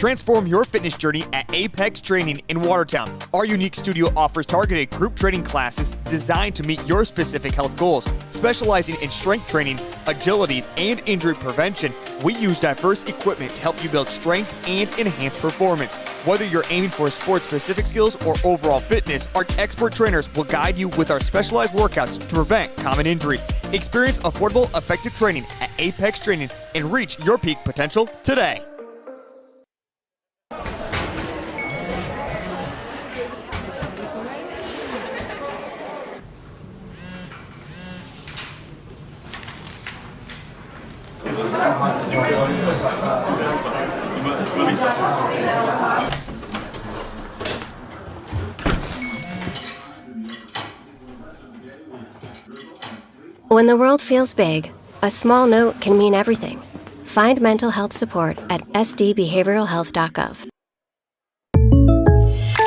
Transform your fitness journey at Apex Training in Watertown. Our unique studio offers targeted group training classes designed to meet your specific health goals. Specializing in strength training, agility, and injury prevention, we use diverse equipment to help you build strength and enhance performance. Whether you're aiming for sport-specific skills or overall fitness, our expert trainers will guide you with our specialized workouts to prevent common injuries. Experience affordable, effective training at Apex Training and reach your peak potential today. When the world feels big, a small note can mean everything. Find mental health support at sdbehavioralhealth.gov.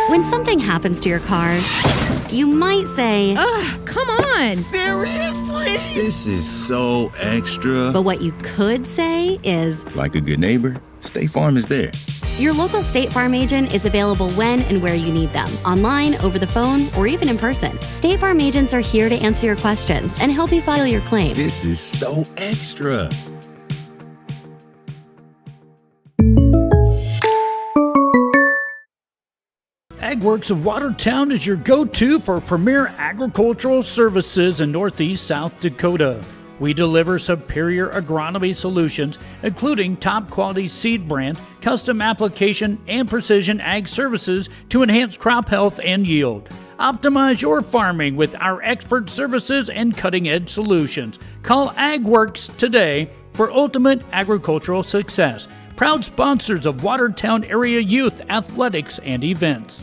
When something happens to your car, you might say, "Ugh, come on! Seriously? This is so extra. But what you could say is, Like a good neighbor, State Farm is there. your local State Farm agent is available when and where you need them, online, over the phone, or even in person. State Farm agents are here to answer your questions and help you file your claim. This is so extra. AgWorks of Watertown is your go-to for premier agricultural services in Northeast South Dakota. We deliver superior agronomy solutions, including top-quality seed brand, custom application, and precision ag services to enhance crop health and yield. Optimize your farming with our expert services and cutting-edge solutions. Call AgWorks today for ultimate agricultural success. Proud sponsors of Watertown area youth athletics and events.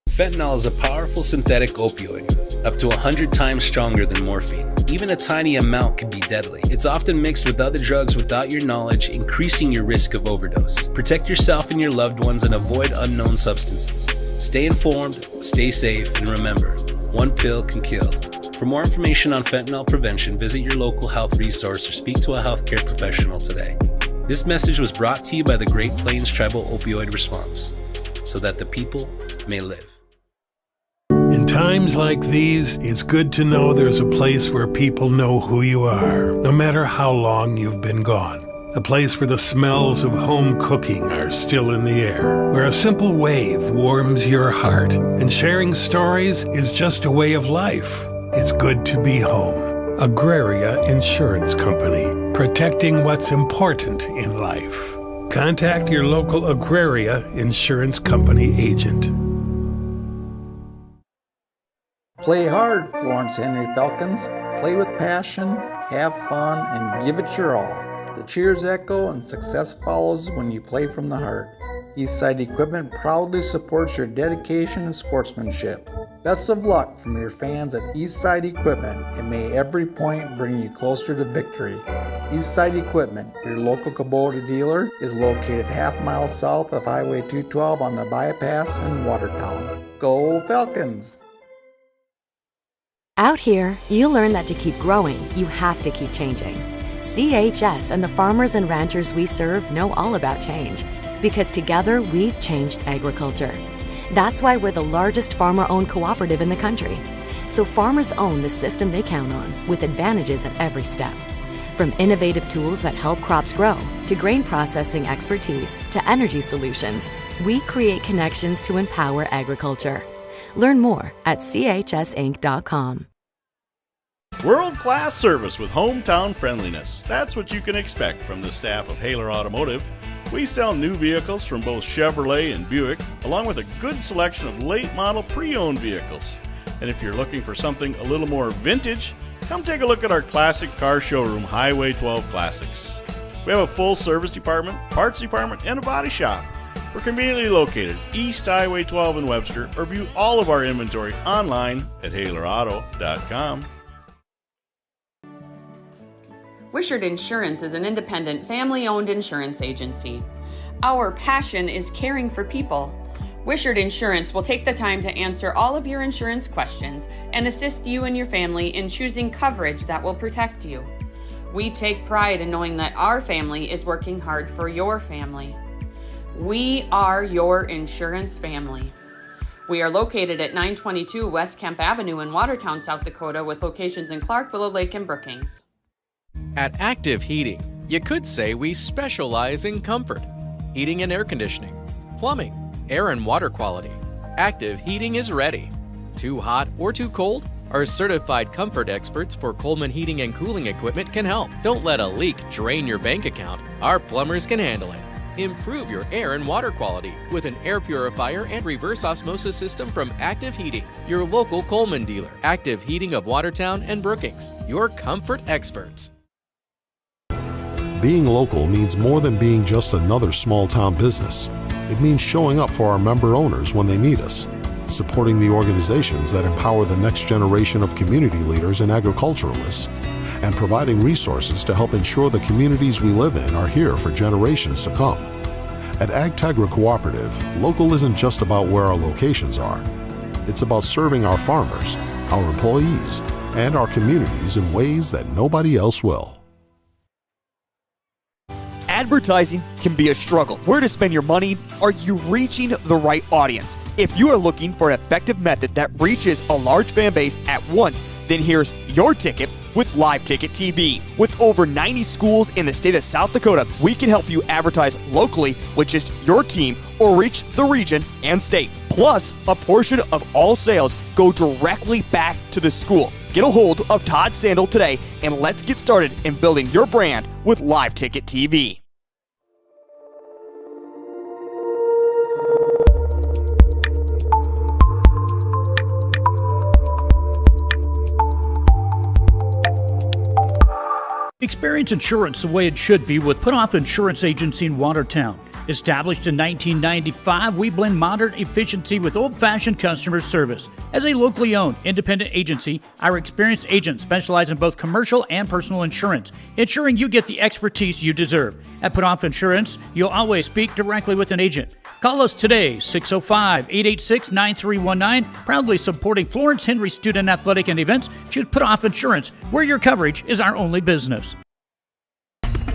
Fentanyl is a powerful synthetic opioid, up to 100 times stronger than morphine. Even a tiny amount can be deadly. It's often mixed with other drugs without your knowledge, increasing your risk of overdose. Protect yourself and your loved ones and avoid unknown substances. Stay informed, stay safe, and remember, one pill can kill. For more information on fentanyl prevention, visit your local health resource or speak to a healthcare professional today. This message was brought to you by the Great Plains Tribal Opioid Response, so that the people may live. In times like these, it's good to know there's a place where people know who you are, no matter how long you've been gone. A place where the smells of home cooking are still in the air, where a simple wave warms your heart, and sharing stories is just a way of life. It's good to be home. Agraria Insurance Company, protecting what's important in life. Contact your local Agraria Insurance Company agent. Play hard, Florence Henry Falcons. Play with passion, have fun, and give it your all. The cheers echo and success follows when you play from the heart. Eastside Equipment proudly supports your dedication and sportsmanship. Best of luck from your fans at Eastside Equipment, and may every point bring you closer to victory. Eastside Equipment, your local Kubota dealer, is located half-mile south of Highway 212 on the bypass in Watertown. Go Falcons! Out here, you learn that to keep growing, you have to keep changing. CHS and the farmers and ranchers we serve know all about change, because together we've changed agriculture. That's why we're the largest farmer-owned cooperative in the country. So farmers own the system they count on, with advantages at every step. From innovative tools that help crops grow, to grain processing expertise, to energy solutions, we create connections to empower agriculture. Learn more at chsinc.com. World-class service with hometown friendliness. That's what you can expect from the staff of Haler Automotive. We sell new vehicles from both Chevrolet and Buick, along with a good selection of late-model pre-owned vehicles. And if you're looking for something a little more vintage, come take a look at our classic car showroom, Highway 12 Classics. We have a full service department, parts department, and a body shop. We're conveniently located East Highway 12 in Webster, or view all of our inventory online at HalerAuto.com. Wishart Insurance is an independent, family-owned insurance agency. Our passion is caring for people. Wishart Insurance will take the time to answer all of your insurance questions and assist you and your family in choosing coverage that will protect you. We take pride in knowing that our family is working hard for your family. We are your insurance family. We are located at 922 West Kemp Avenue in Watertown, South Dakota, with locations in Clark, Willow Lake, and Brookings. At Active Heating, you could say we specialize in comfort, heating and air conditioning, plumbing, air and water quality. Active Heating is ready. Too hot or too cold? Our certified comfort experts for Coleman Heating and Cooling Equipment can help. Don't let a leak drain your bank account. Our plumbers can handle it. Improve your air and water quality with an air purifier and reverse osmosis system from Active Heating, your local Coleman dealer. Active Heating of Watertown and Brookings, your comfort experts. Being local means more than being just another small-town business. It means showing up for our member owners when they need us, supporting the organizations that empower the next generation of community leaders and agriculturalists, and providing resources to help ensure the communities we live in are here for generations to come. At AgTegra Cooperative, local isn't just about where our locations are. It's about serving our farmers, our employees, and our communities in ways that nobody else will. Advertising can be a struggle. Where to spend your money? Are you reaching the right audience? If you are looking for an effective method that reaches a large fan base at once, then here's your ticket with Live Ticket TV. With over 90 schools in the state of South Dakota, we can help you advertise locally with just your team or reach the region and state. Plus, a portion of all sales go directly back to the school. Get a hold of Todd Sandel today and let's get started in building your brand with Live Ticket TV. Experience insurance the way it should be with Put Off Insurance Agency in Watertown. Established in 1995, we blend modern efficiency with old-fashioned customer service. As a locally owned, independent agency, our experienced agents specialize in both commercial and personal insurance, ensuring you get the expertise you deserve. At Put Off Insurance, you'll always speak directly with an agent. Call us today, 605-886-9319. Proudly supporting Florence Henry Student Athletic and Events. Choose Put Off Insurance, where your coverage is our only business.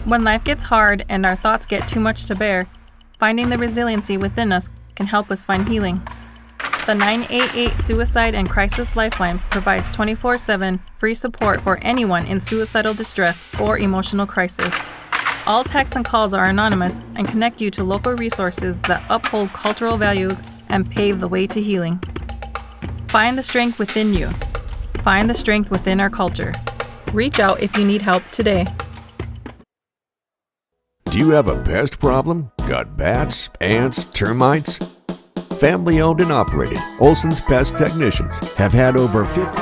When life gets hard and our thoughts get too much to bear, finding the resiliency within us can help us find healing. The 988 Suicide and Crisis Lifeline provides 24/7 free support for anyone in suicidal distress or emotional crisis. All texts and calls are anonymous and connect you to local resources that uphold cultural values and pave the way to healing. Find the strength within you. Find the strength within our culture. Reach out if you need help today. Do you have a pest problem? Got bats, ants, termites? Family owned and operated, Olson's Pest Technicians have had over 50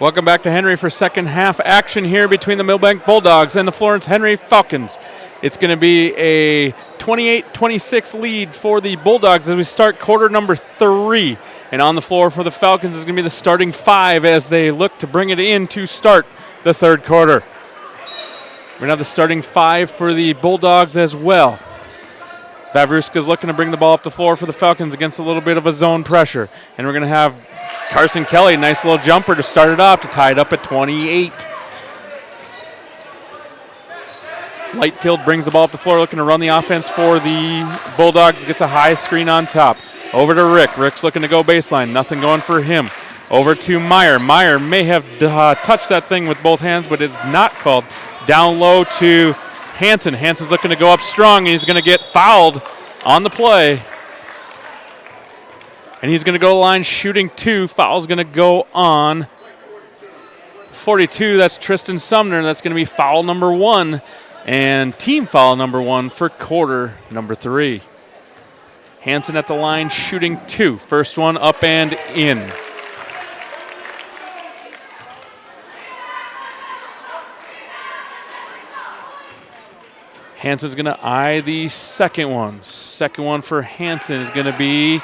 Welcome back to Henry for second half action here between the Milbank Bulldogs and the Florence Henry Falcons. It's going to be a 28-26 lead for the Bulldogs as we start quarter number 3. And on the floor for the Falcons is going to be the starting 5 as they look to bring it in to start the third quarter. We're going to have the starting 5 for the Bulldogs as well. Vavruska is looking to bring the ball up the floor for the Falcons against a little bit of a zone pressure. And we're going to have Carson Kelly, nice little jumper to start it off to tie it up at 28. Lightfield brings the ball up the floor, looking to run the offense for the Bulldogs. Gets a high screen on top. Over to Rick. Rick's looking to go baseline. Nothing going for him. Over to Meyer. Meyer may have touched that thing with both hands, but it's not called. Down low to Hanson. Hanson's looking to go up strong, and he's going to get fouled on the play. And he's going to go to the line shooting 2. Foul's going to go on 42. That's Tristan Sumner. That's going to be foul number 1 and team foul number 1 for quarter number 3. Hanson at the line shooting 2. First one up and in. Hanson's going to eye the second one. Second one for Hanson is going to be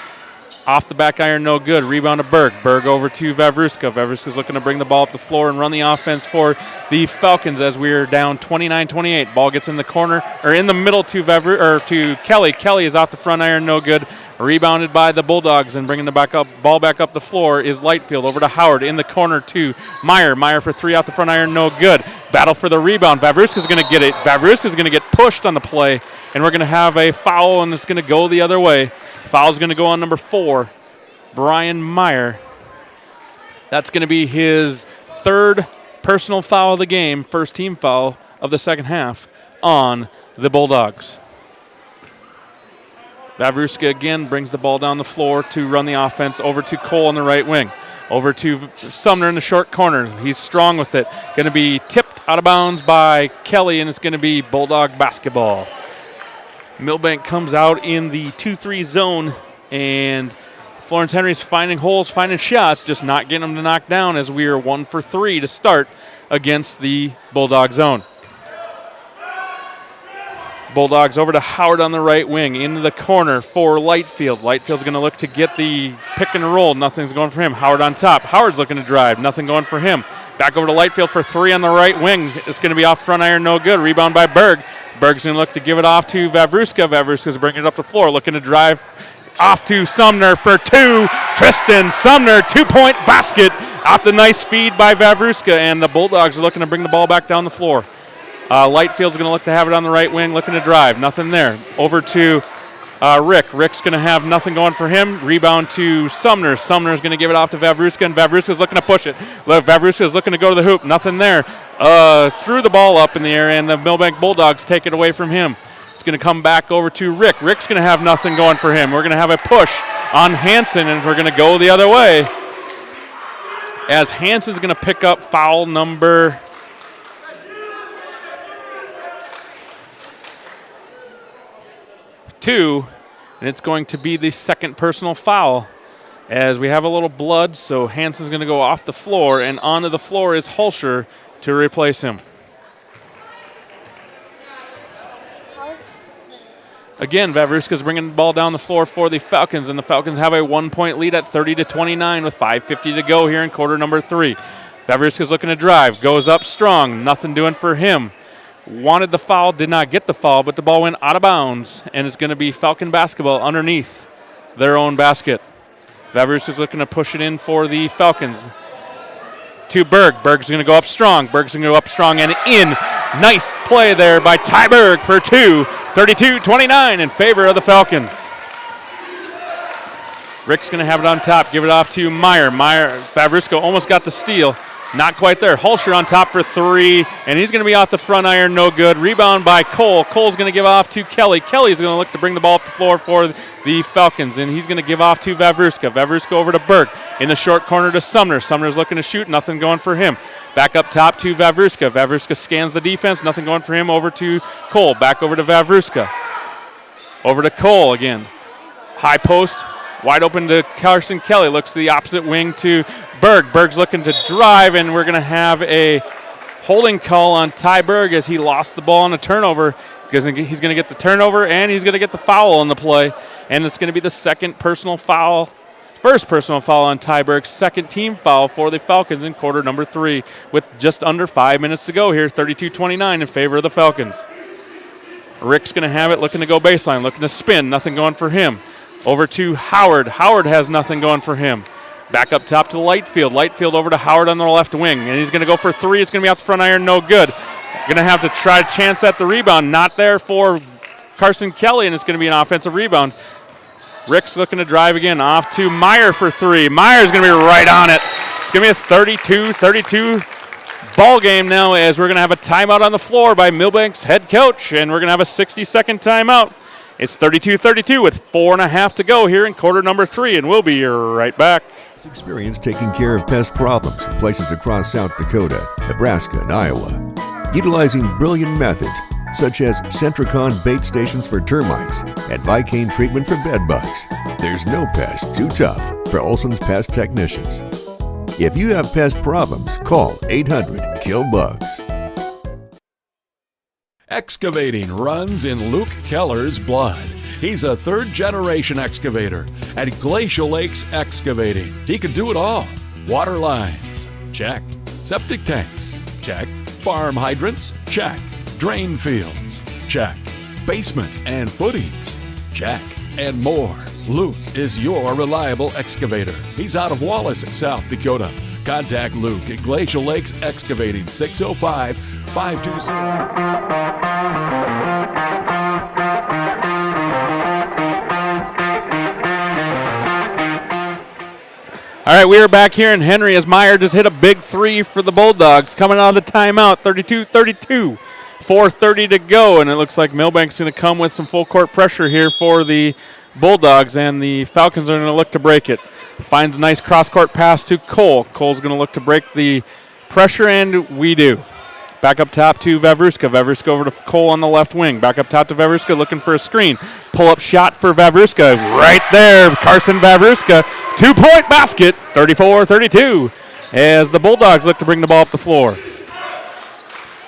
off the back iron, no good. Rebound to Berg. Berg over to Vavruska. Vavruska's looking to bring the ball up the floor and run the offense for the Falcons as we're down 29-28. Ball gets in the corner, or in the middle to to Kelly. Kelly is off the front iron, no good. Rebounded by the Bulldogs, and bringing the ball back up the floor is Lightfield. Over to Howard in the corner to Meyer. Meyer for 3 off the front iron, no good. Battle for the rebound. Vavruska's going to get it. Vavruska's going to get pushed on the play, and we're going to have a foul, and it's going to go the other way. Foul's going to go on number 4, Brian Meyer. That's going to be his 3rd personal foul of the game, first team foul of the second half on the Bulldogs. Vavruska again brings the ball down the floor to run the offense over to Cole on the right wing. Over to Sumner in the short corner. He's strong with it. Going to be tipped out of bounds by Kelly, and it's going to be Bulldog basketball. Milbank comes out in the 2-3 zone, and Florence Henry's finding holes, finding shots, just not getting them to knock down as we are 1 for 3 to start against the Bulldog zone. Bulldogs over to Howard on the right wing, into the corner for Lightfield. Lightfield's going to look to get the pick and roll. Nothing's going for him. Howard on top. Howard's looking to drive. Nothing going for him. Back over to Lightfield for 3 on the right wing. It's going to be off front iron, no good. Rebound by Berg. Berg's going to look to give it off to Vavruska. Vavruska's bringing it up the floor, looking to drive off to Sumner for 2. Tristan Sumner, 2-point basket off the nice feed by Vavruska, and the Bulldogs are looking to bring the ball back down the floor. Lightfield's going to look to have it on the right wing, looking to drive. Nothing there. Over to Rick. Rick's going to have nothing going for him. Rebound to Sumner. Sumner's going to give it off to Vavruska, and Vavruska's looking to push it. Vavruska's looking to go to the hoop. Nothing there. Threw the ball up in the air, and the Milbank Bulldogs take it away from him. It's going to come back over to Rick. Rick's going to have nothing going for him. We're going to have a push on Hansen, and we're going to go the other way, as Hansen's going to pick up foul number 2, and it's going to be the 2nd personal foul, as we have a little blood, so Hansen's going to go off the floor, and onto the floor is Hulsher to replace him. Again, Vavruska's bringing the ball down the floor for the Falcons, and the Falcons have a 1-point lead at 30-29 with 5:50 to go here in quarter number 3. Vavruska's looking to drive, goes up strong, nothing doing for him. Wanted the foul, did not get the foul, but the ball went out of bounds, and it's going to be Falcon basketball underneath their own basket. Vavruska's looking to push it in for the Falcons. To Berg. Berg's going to go up strong. Berg's going to go up strong and in. Nice play there by Ty Berg for 2. 32-29 in favor of the Falcons. Rick's going to have it on top. Give it off to Meyer. Vavruska almost got the steal. Not quite there. Hulsher on top for 3, and he's going to be off the front iron, no good. Rebound by Cole. Cole's going to give off to Kelly. Kelly's going to look to bring the ball up the floor for the Falcons, and he's going to give off to Vavruska. Vavruska over to Berg. In the short corner to Sumner. Sumner's looking to shoot. Nothing going for him. Back up top to Vavruska. Vavruska scans the defense. Nothing going for him. Over to Cole. Back over to Vavruska. Over to Cole again. High post. Wide open to Carson Kelly. Looks to the opposite wing to Berg. Berg's looking to drive, and we're going to have a holding call on Ty Berg as he lost the ball on a turnover, because he's going to get the turnover and he's going to get the foul on the play. And it's going to be the first personal foul on Ty Berg's 2nd team foul for the Falcons in quarter number 3 with just under 5 minutes to go here, 32-29 in favor of the Falcons. Rick's going to have it, looking to go baseline, looking to spin, nothing going for him. Over to Howard. Howard has nothing going for him. Back up top to Lightfield. Lightfield over to Howard on the left wing. And he's going to go for 3. It's going to be off the front iron, no good. Going to have to try to chance at the rebound. Not there for Carson Kelly, and it's going to be an offensive rebound. Rick's looking to drive again. Off to Meyer for 3. Meyer's going to be right on it. It's going to be a 32-32 ball game now, as we're going to have a timeout on the floor by Milbank's head coach, and we're going to have a 60-second timeout. It's 32-32 with 4.5 to go here in quarter number 3, and we'll be right back. Experience taking care of pest problems in places across South Dakota, Nebraska, and Iowa. Utilizing brilliant methods such as Centricon bait stations for termites and Vicane treatment for bed bugs. There's no pest too tough for Olson's Pest Technicians. If you have pest problems, call 800-KILL-BUGS. Excavating runs in Luke Keller's blood. He's a 3rd-generation excavator at Glacial Lakes Excavating. He can do it all. Water lines, check. Septic tanks, check. Farm hydrants, check. Drain fields, check. Basements and footings, check. And more. Luke is your reliable excavator. He's out of Wallace, South Dakota. Contact Luke at Glacial Lakes Excavating, 605 All right, we are back here in Henry as Meyer just hit a big three for the Bulldogs. Coming out of the timeout, 32-32. 4:30 to go, and it looks like Milbank's going to come with some full court pressure here for the Bulldogs, and the Falcons are going to look to break it. Finds a nice cross-court pass to Cole. Cole's going to look to break the pressure, and we do. Back up top to Vavruska. Vavruska over to Cole on the left wing. Back up top to Vavruska looking for a screen. Pull-up shot for Vavruska. Right there, Carson Vavruska. 2-point basket, 34-32, as the Bulldogs look to bring the ball up the floor.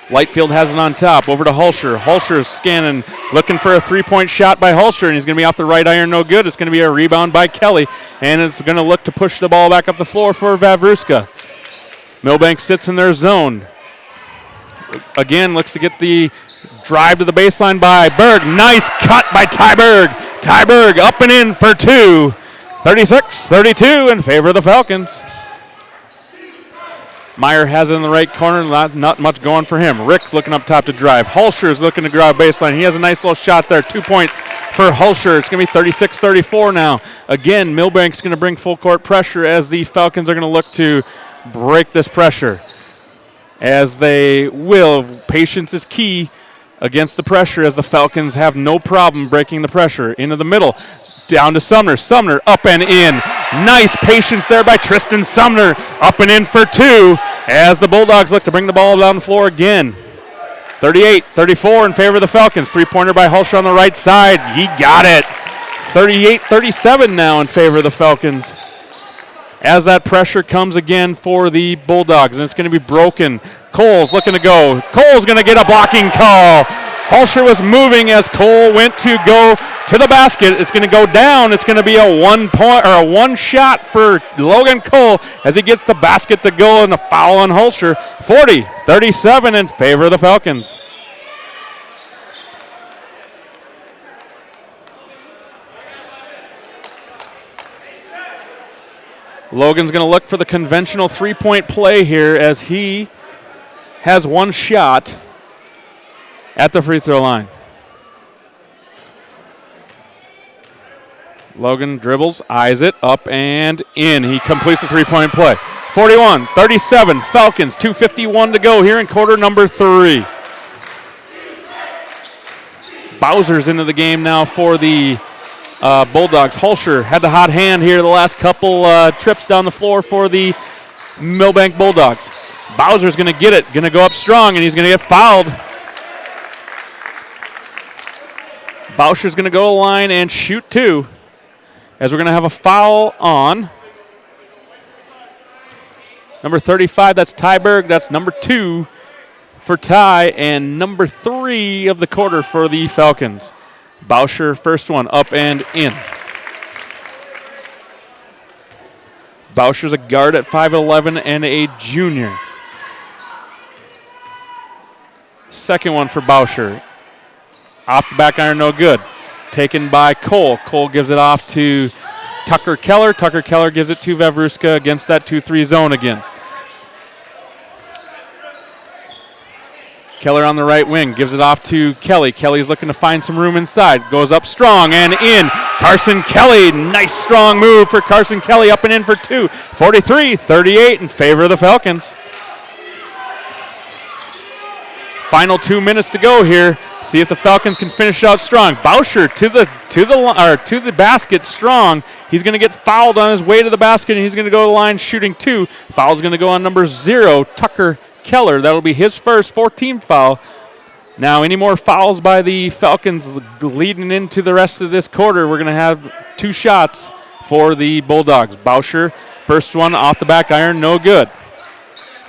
Lightfield has it on top. Over to Hulsher. Hulsher is scanning, looking for a three-point shot by Hulsher, and he's going to be off the right iron, no good. It's going to be a rebound by Kelly, and it's going to look to push the ball back up the floor for Vavruska. Milbank sits in their zone. Again, looks to get the drive to the baseline by Berg. Nice cut by Tyberg. Tyberg up and in for two. 36-32 in favor of the Falcons. Meyer has it in the right corner, not much going for him. Rick's looking up top to drive. Hulsher's looking to grab baseline. He has a nice little shot there. 2 points for Hulsher. It's going to be 36-34 now. Again, Milbank's going to bring full court pressure as the Falcons are going to look to break this pressure. As they will. Patience is key against the pressure, as the Falcons have no problem breaking the pressure. Into the middle. Down to Sumner. Sumner up and in. Nice patience there by Tristan Sumner. Up and in for two as the Bulldogs look to bring the ball down the floor again. 38-34 in favor of the Falcons. Three-pointer by Hulsher on the right side. He got it. 38-37 now in favor of the Falcons. As that pressure comes again for the Bulldogs, and it's going to be broken. Cole's looking to go. Cole's going to get a blocking call. Hulsher was moving as Cole went to go to the basket. It's going to go down. It's going to be a 1 point or a one shot for Logan Cole as he gets the basket to go, and a foul on Hulsher. 40-37 in favor of the Falcons. Logan's going to look for the conventional three-point play here as he has one shot at the free throw line. Logan dribbles, eyes it, up and in. He completes the three-point play. 41-37, Falcons, 2:51 to go here in quarter number 3. Bowser's into the game now for the Bulldogs. Hulsher had the hot hand here the last couple trips down the floor for the Milbank Bulldogs. Bowser's going to get it, going to go up strong, and he's going to get fouled. Bowser's going to go to the line and shoot two, as we're going to have a foul on number 35. That's Tyberg. That's number 2 for Ty, and number 3 of the quarter for the Falcons. Bowser, first one, up and in. Bowser's a guard at 5'11" and a junior. Second one for Bowser. Off the back iron, no good. Taken by Cole. Cole gives it off to Tucker Keller. Tucker Keller gives it to Vavruska against that 2-3 zone again. Keller on the right wing, gives it off to Kelly. Kelly's looking to find some room inside. Goes up strong and in. Carson Kelly, nice strong move for Carson Kelly, up and in for two. 43-38 in favor of the Falcons. Final 2 minutes to go here. See if the Falcons can finish out strong. Bowser to the basket strong. He's going to get fouled on his way to the basket, and he's going to go to the line shooting two. Foul's going to go on number 0, Tucker Keller. That'll be his first 14th foul. Now, any more fouls by the Falcons leading into the rest of this quarter, we're going to have 2 shots for the Bulldogs. Bowser, first one off the back iron, no good.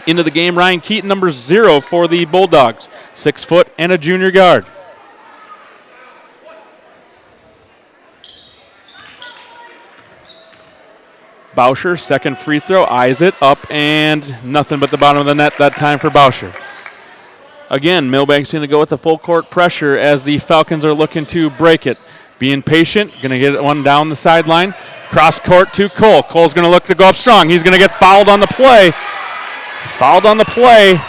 Into the game, Ryan Keaton, number 0 for the Bulldogs. 6 foot and a junior guard. Bowser, second free throw, eyes it, up, and nothing but the bottom of the net that time for Bowser. Again, Milbank's going to go with the full court pressure as the Falcons are looking to break it. Being patient, going to get one down the sideline. Cross court to Cole. Cole's going to look to go up strong. He's going to get fouled on the play. Fouled on the play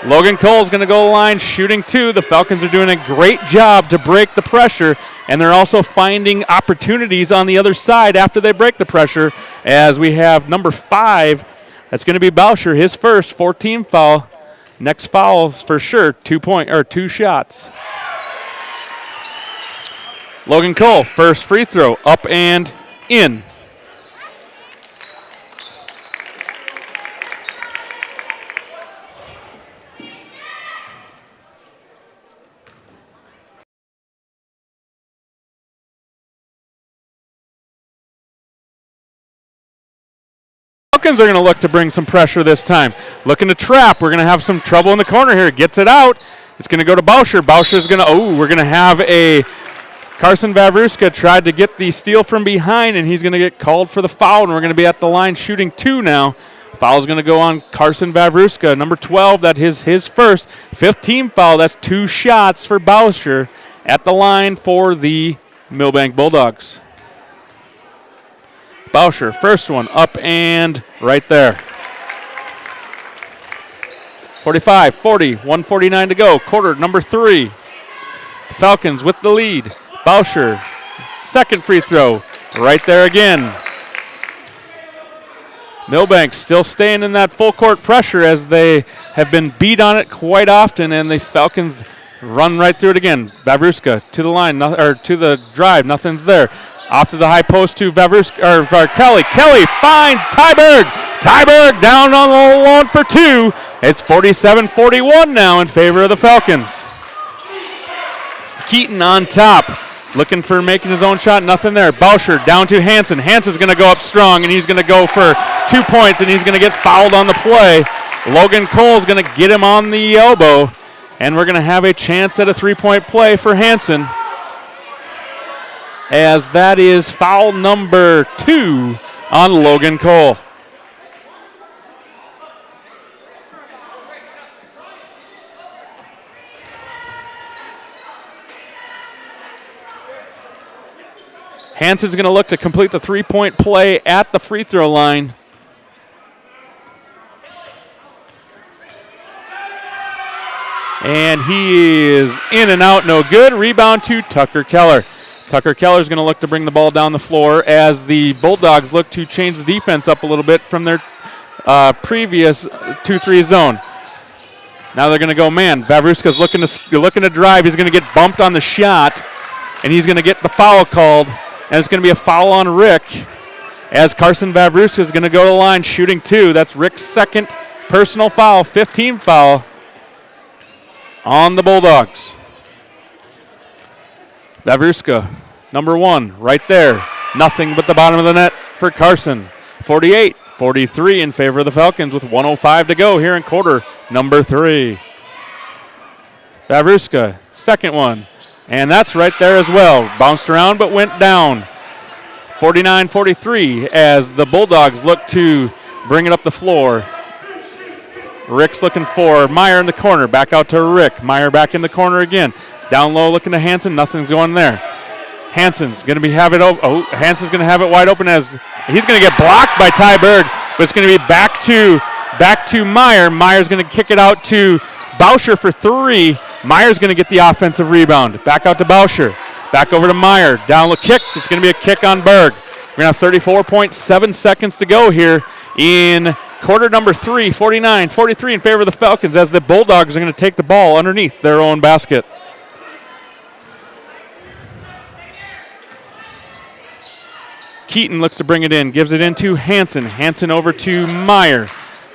Logan Cole's going to go to the line shooting 2. The Falcons are doing a great job to break the pressure, and they're also finding opportunities on the other side after they break the pressure, as we have number 5. That's going to be Boucher, his first 14 foul. Next foul's for sure 2 shots. Logan Cole, first free throw, up and in. Falcons are going to look to bring some pressure this time. Looking to trap. We're going to have some trouble in the corner here. Gets it out. It's going to go to Boucher. Boucher's going to, we're going to have a Carson Vavruska tried to get the steal from behind, and he's going to get called for the foul, and we're going to be at the line shooting 2 now. Foul's going to go on Carson Vavruska, number 12. That is his first 15 foul. That's 2 shots for Boucher at the line for the Milbank Bulldogs. Boucher, first one, up and right there. 45, 40, 149 to go. Quarter number 3. Falcons with the lead. Boucher, second free throw, right there again. Milbank still staying in that full court pressure as they have been beat on it quite often, and the Falcons run right through it again. Vavruska to the line, to the drive, nothing's there. Off to the high post to Kelly. Kelly finds Tyberg. Tyberg down on the one for 2. It's 47-41 now in favor of the Falcons. Keaton on top, looking for making his own shot. Nothing there. Boucher down to Hansen. Hansen's going to go up strong, and he's going to go for 2 points, and he's going to get fouled on the play. Logan Cole's going to get him on the elbow, and we're going to have a chance at a 3-point play for Hansen, as that is foul number 2 on Logan Cole. Hansen's going to look to complete the 3-point play at the free throw line. And he is in and out, no good. Rebound to Tucker Keller. Tucker Keller's going to look to bring the ball down the floor as the Bulldogs look to change the defense up a little bit from their previous 2-3 zone. Now they're going to go man. Vavruska's looking to drive. He's going to get bumped on the shot, and he's going to get the foul called, and it's going to be a foul on Rick as Carson Vavruska is going to go to the line shooting 2. That's Rick's second personal foul, 15 foul on the Bulldogs. Vavruska, number 1, right there. Nothing but the bottom of the net for Carson. 48-43 in favor of the Falcons with 1:05 to go here in quarter number 3. Vavruska, second one. And that's right there as well. Bounced around but went down. 49-43 as the Bulldogs look to bring it up the floor. Rick's looking for Meyer in the corner. Back out to Rick. Meyer back in the corner again. Down low looking to Hansen. Nothing's going there. Hansen's going to have it wide open as he's going to get blocked by Tyberg, but it's going to be back to Meyer. Meyer's going to kick it out to Boucher for 3. Meyer's going to get the offensive rebound. Back out to Boucher. Back over to Meyer. Down low kick. It's going to be a kick on Berg. We're going to have 34.7 seconds to go here in quarter number 3. 49-43 in favor of the Falcons as the Bulldogs are going to take the ball underneath their own basket. Keaton looks to bring it in, gives it into Hansen. Hansen over to Meyer.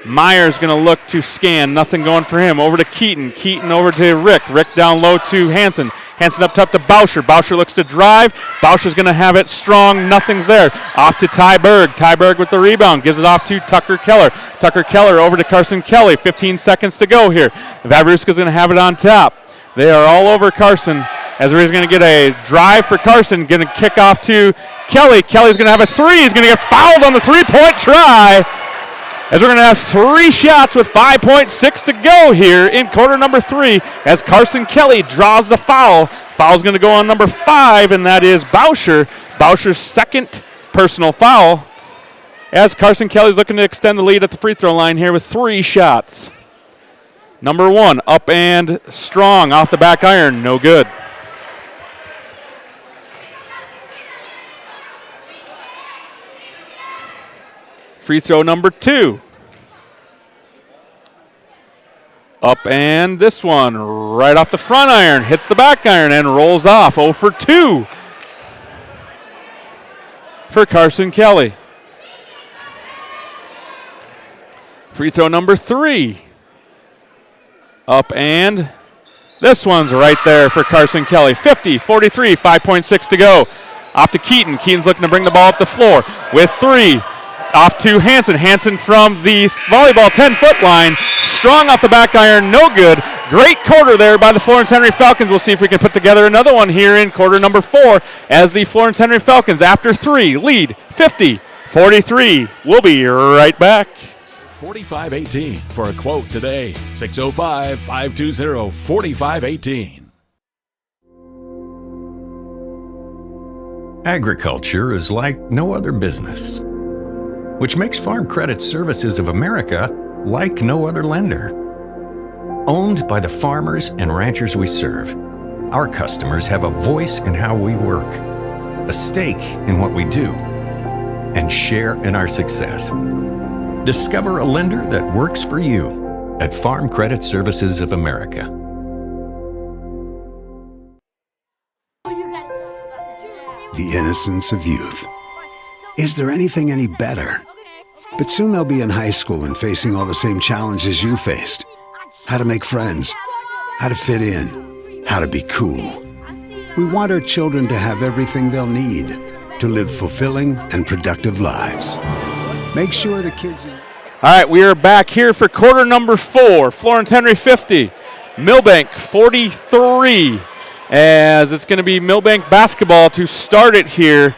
Meyer's going to look to scan. Nothing going for him. Over to Keaton. Keaton over to Rick. Rick down low to Hansen. Hansen up top to Boucher. Boucher looks to drive. Boucher's going to have it strong. Nothing's there. Off to Tyberg. Tyberg with the rebound. Gives it off to Tucker Keller. Tucker Keller over to Carson Kelly. 15 seconds to go here. Vavruska's going to have it on top. They are all over Carson. As he's going to get a drive for Carson. Going to kick off to Kelly. Kelly's going to have a 3. He's going to get fouled on the 3-point try. As we're going to have 3 shots with 5.6 to go here in quarter number 3 as Carson Kelly draws the foul. Foul's going to go on number 5, and that is Boucher. Boucher's second personal foul as Carson Kelly's looking to extend the lead at the free throw line here with 3 shots. Number 1, up and strong off the back iron, no good. Free throw number 2. Up and this one, right off the front iron, hits the back iron and rolls off. 0 for 2 for Carson Kelly. Free throw number 3. Up and this one's right there for Carson Kelly. 50-43, 5.6 to go. Off to Keaton. Keaton's looking to bring the ball up the floor with 3. Off to Hansen. Hansen from the volleyball 10-foot line. Strong off the back iron, no good. Great quarter there by the Florence Henry Falcons. We'll see if we can put together another one here in quarter number 4 as the Florence Henry Falcons, after 3, lead 50-43. We'll be right back. 4518 for a quote today. 605-520-4518. Agriculture is like no other business, which makes Farm Credit Services of America like no other lender. Owned by the farmers and ranchers we serve, our customers have a voice in how we work, a stake in what we do, and share in our success. Discover a lender that works for you at Farm Credit Services of America. The innocence of youth. Is there anything any better? But soon they'll be in high school and facing all the same challenges you faced. How to make friends, how to fit in, how to be cool. We want our children to have everything they'll need to live fulfilling and productive lives. Make sure the kids... All right, we are back here for quarter number 4. Florence Henry 50, Milbank 43, as it's going to be Milbank basketball to start it here.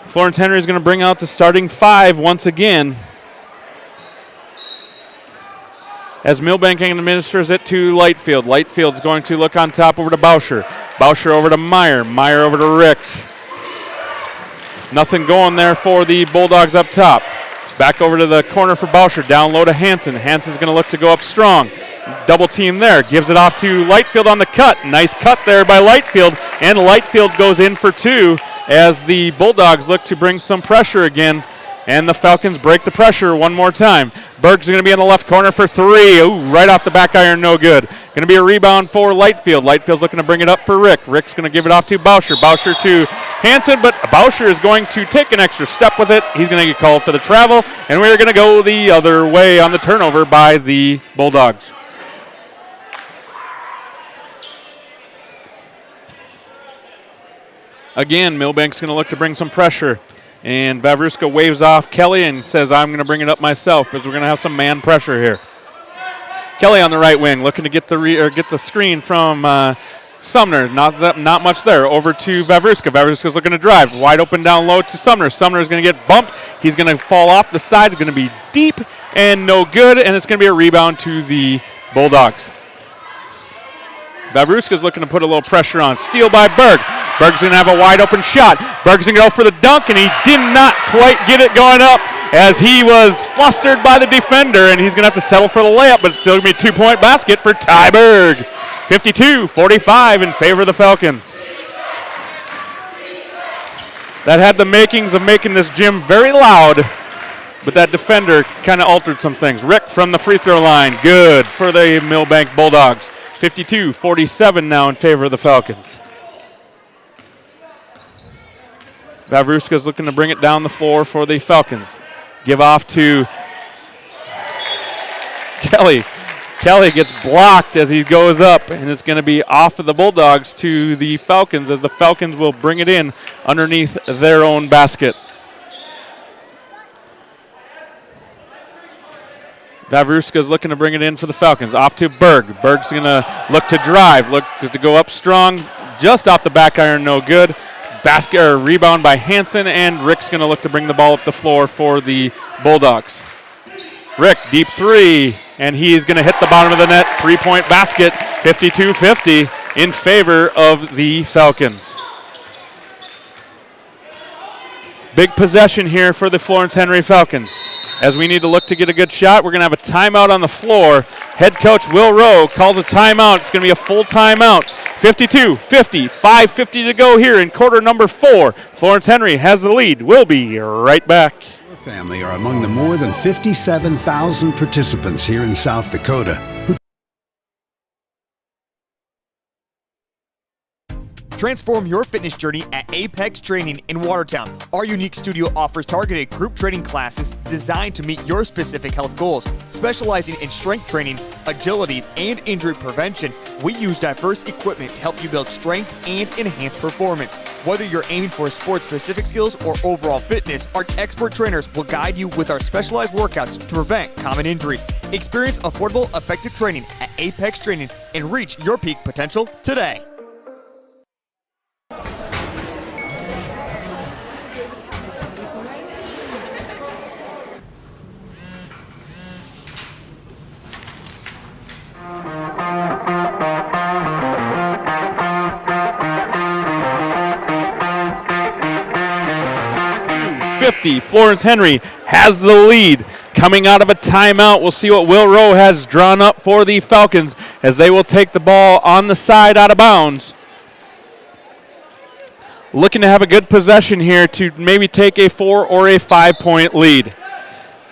Florence Henry is going to bring out the starting 5 once again, as Milbank administers it to Lightfield. Lightfield's going to look on top over to Bauscher. Bauscher over to Meyer. Meyer over to Rick. Nothing going there for the Bulldogs up top. Back over to the corner for Bauscher. Down low to Hansen. Hansen's going to look to go up strong. Double team there. Gives it off to Lightfield on the cut. Nice cut there by Lightfield. And Lightfield goes in for 2 as the Bulldogs look to bring some pressure again. And the Falcons break the pressure one more time. Berg's going to be in the left corner for 3. Ooh, right off the back iron, no good. Going to be a rebound for Lightfield. Lightfield's looking to bring it up for Rick. Rick's going to give it off to Bauscher. Bauscher to Hansen, but Bauscher is going to take an extra step with it. He's going to get called for the travel, and we're going to go the other way on the turnover by the Bulldogs. Again, Milbank's going to look to bring some pressure. And Vavruska waves off Kelly and says, I'm going to bring it up myself, because we're going to have some man pressure here. Kelly on the right wing looking to get the screen from Sumner. Not much there. Over to Vavruska. Vavruska's looking to drive. Wide open down low to Sumner. Sumner is going to get bumped. He's going to fall off the side. It's going to be deep and no good, and it's going to be a rebound to the Bulldogs. Vavruska's looking to put a little pressure on. Steal by Berg. Berg's going to have a wide open shot. Berg's going to go for the dunk, and he did not quite get it going up as he was flustered by the defender, and he's going to have to settle for the layup, but it's still going to be a 2-point basket for Ty Berg. 52-45 in favor of the Falcons. That had the makings of making this gym very loud, but that defender kind of altered some things. Rick from the free throw line. Good for the Milbank Bulldogs. 52-47 now in favor of the Falcons. Vavruska's looking to bring it down the floor for the Falcons. Give off to Kelly. Kelly gets blocked as he goes up, and it's going to be off of the Bulldogs to the Falcons as the Falcons will bring it in underneath their own basket. Vavruska's looking to bring it in for the Falcons. Off to Berg. Berg's going to look to drive, look to go up strong. Just off the back iron, no good. Basket or rebound by Hansen, and Rick's going to look to bring the ball up the floor for the Bulldogs. Rick, deep 3, and he's going to hit the bottom of the net. 3-point basket, 52-50 in favor of the Falcons. Big possession here for the Florence Henry Falcons. As we need to look to get a good shot, we're going to have a timeout on the floor. Head coach Will Rowe calls a timeout. It's going to be a full timeout. 52-50, 5:50 to go here in quarter number 4. Florence Henry has the lead. We'll be right back. Your family are among the more than 57,000 participants here in South Dakota who Transform your fitness journey at Apex Training in Watertown. Our unique studio offers targeted group training classes designed to meet your specific health goals. Specializing in strength training, agility, and injury prevention, we use diverse equipment to help you build strength and enhance performance. Whether you're aiming for sport-specific skills or overall fitness, our expert trainers will guide you with our specialized workouts to prevent common injuries. Experience affordable, effective training at Apex Training and reach your peak potential today. Florence Henry has the lead. Coming out of a timeout, we'll see what Will Rowe has drawn up for the Falcons as they will take the ball on the side out of bounds. Looking to have a good possession here to maybe take a 4 or a 5-point lead.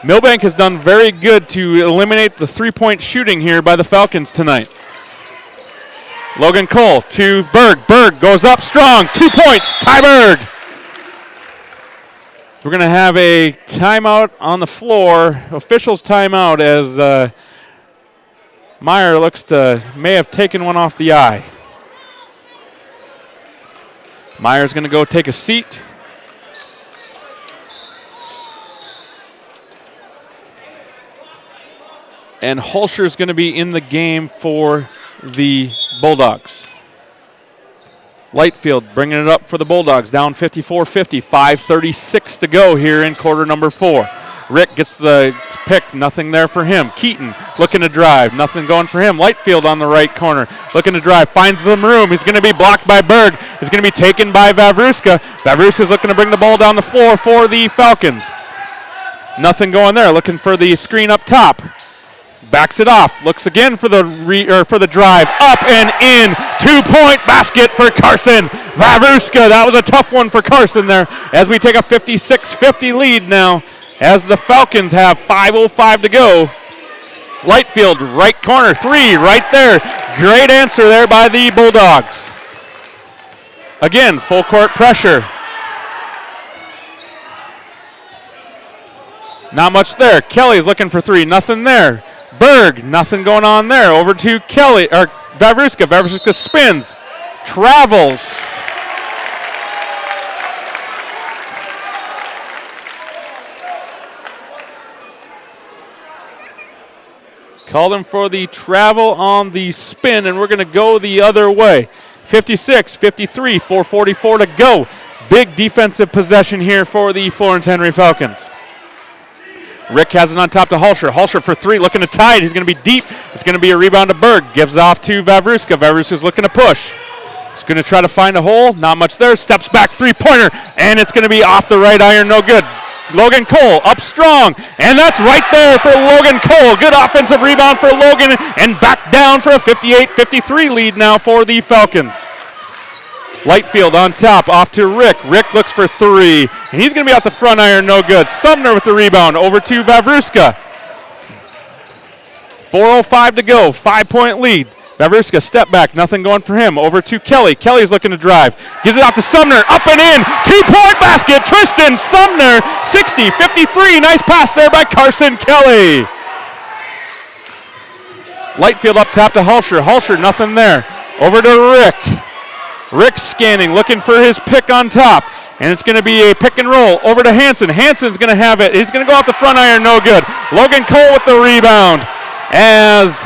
Milbank has done very good to eliminate the 3-point shooting here by the Falcons tonight. Logan Cole to Berg. Berg goes up strong. 2 points. Ty Berg. We're going to have a timeout on the floor, officials timeout, as Meyer looks to may have taken one off the eye. Meyer's going to go take a seat. And Holscher's going to be in the game for the Bulldogs. Lightfield bringing it up for the Bulldogs, down 54-50, 5:36 to go here in quarter number 4. Rick gets the pick, nothing there for him. Keaton looking to drive, nothing going for him. Lightfield on the right corner, looking to drive, finds some room. He's going to be blocked by Berg. He's going to be taken by Vavruska. Vavruska's looking to bring the ball down the floor for the Falcons. Nothing going there, looking for the screen up top. Backs it off, looks again for the drive, up and in, 2-point basket for Carson Vavruska. That was a tough one for Carson there as we take a 56-50 lead now as the Falcons have 5:05 to go. Lightfield, right corner, 3 right there. Great answer there by the Bulldogs. Again, full court pressure. Not much there. Kelly's looking for 3, nothing there. Berg, nothing going on there. Over to Kelly, or Vavruska. Vavruska spins, travels. Called him for the travel on the spin, and we're going to go the other way. 56-53, 4:44 to go. Big defensive possession here for the Florence Henry Falcons. Rick has it on top to Holscher. Holscher for 3, looking to tie it. He's going to be deep. It's going to be a rebound to Berg. Gives off to Vavruska. Vavruska's looking to push. He's going to try to find a hole. Not much there. Steps back, 3-pointer, and it's going to be off the right iron. No good. Logan Cole up strong, and that's right there for Logan Cole. Good offensive rebound for Logan, and back down for a 58-53 lead now for the Falcons. Lightfield on top, off to Rick. Rick looks for 3, and he's going to be off the front iron, no good. Sumner with the rebound, over to Vavruska. 4:05 to go, 5-point lead. Vavruska step back, nothing going for him. Over to Kelly. Kelly's looking to drive. Gives it out to Sumner, up and in. 2-point basket, Tristan Sumner, 60-53. Nice pass there by Carson Kelly. Lightfield up top to Holscher. Holscher, nothing there. Over to Rick. Rick scanning, looking for his pick on top. And it's going to be a pick and roll over to Hansen. Hansen's going to have it. He's going to go off the front iron, no good. Logan Cole with the rebound as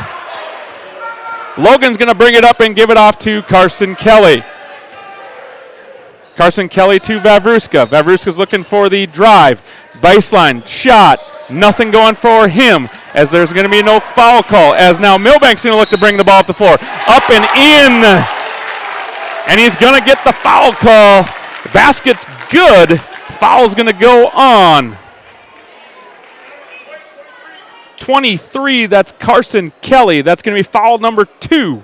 Logan's going to bring it up and give it off to Carson Kelly. Carson Kelly to Vavruska. Vavruska's looking for the drive. Baseline, shot. Nothing going for him as there's going to be no foul call. As now Milbank's going to look to bring the ball off the floor. Up and in. And he's going to get the foul call. The basket's good. Foul's going to go on 23. That's Carson Kelly. That's going to be foul number 2.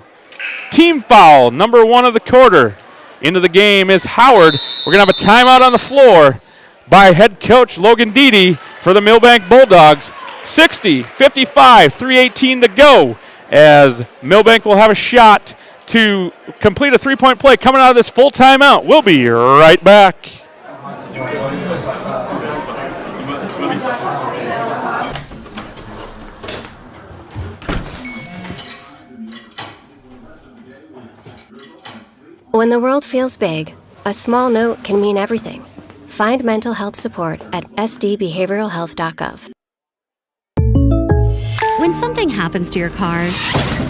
Team foul number 1 of the quarter. Into the game is Howard. We're going to have a timeout on the floor by head coach Logan Deedy for the Milbank Bulldogs. 60-55, 3:18 to go, as Milbank will have a shot to complete a three-point play coming out of this full timeout. We'll be right back. When the world feels big, a small note can mean everything. Find mental health support at sdbehavioralhealth.gov. When something happens to your car,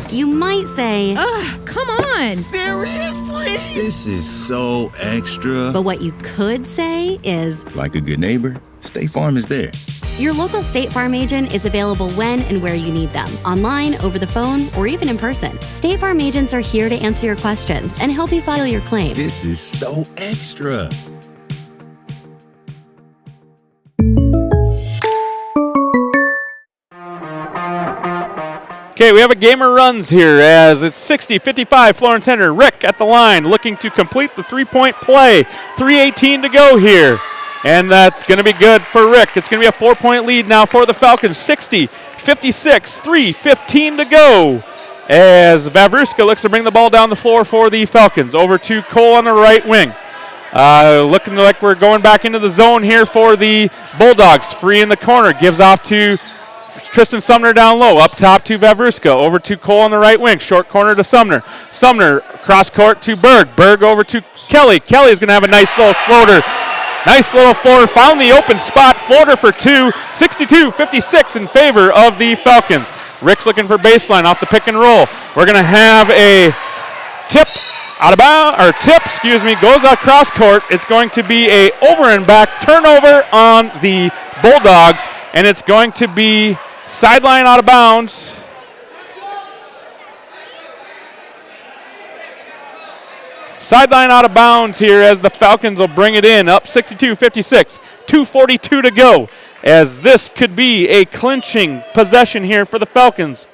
you might say, "Ugh, come on! Seriously? This is so extra." But what you could say is, like a good neighbor, State Farm is there. your local State Farm agent is available when and where you need them, online, over the phone, or even in person. State Farm agents are here to answer your questions and help you file your claim. This is so extra. Okay, we have a gamer runs here as it's 60-55 Florence Henry. Rick at the line looking to complete the three-point play. 3:18 to go here. And that's going to be good for Rick. It's going to be a 4-point lead now for the Falcons. 60-56, 3:15 to go. As Vavruska looks to bring the ball down the floor for the Falcons. Over to Cole on the right wing. Looking like we're going back into the zone here for the Bulldogs. Free in the corner. Gives off to Tristan Sumner down low. Up top to Vavruska. Over to Cole on the right wing. Short corner to Sumner. Sumner cross court to Berg. Berg over to Kelly. Kelly's going to have a nice little floater. Nice little floater. Found the open spot. Floater for 2. 62-56 in favor of the Falcons. Rick's looking for baseline off the pick and roll. We're going to have a tip out of bounds, or tip, excuse me, goes across court. It's going to be a over and back turnover on the Bulldogs, and it's going to be sideline out of bounds. Sideline out of bounds here as the Falcons will bring it in, up 62-56, 2:42 to go, as this could be a clinching possession here for the Falcons.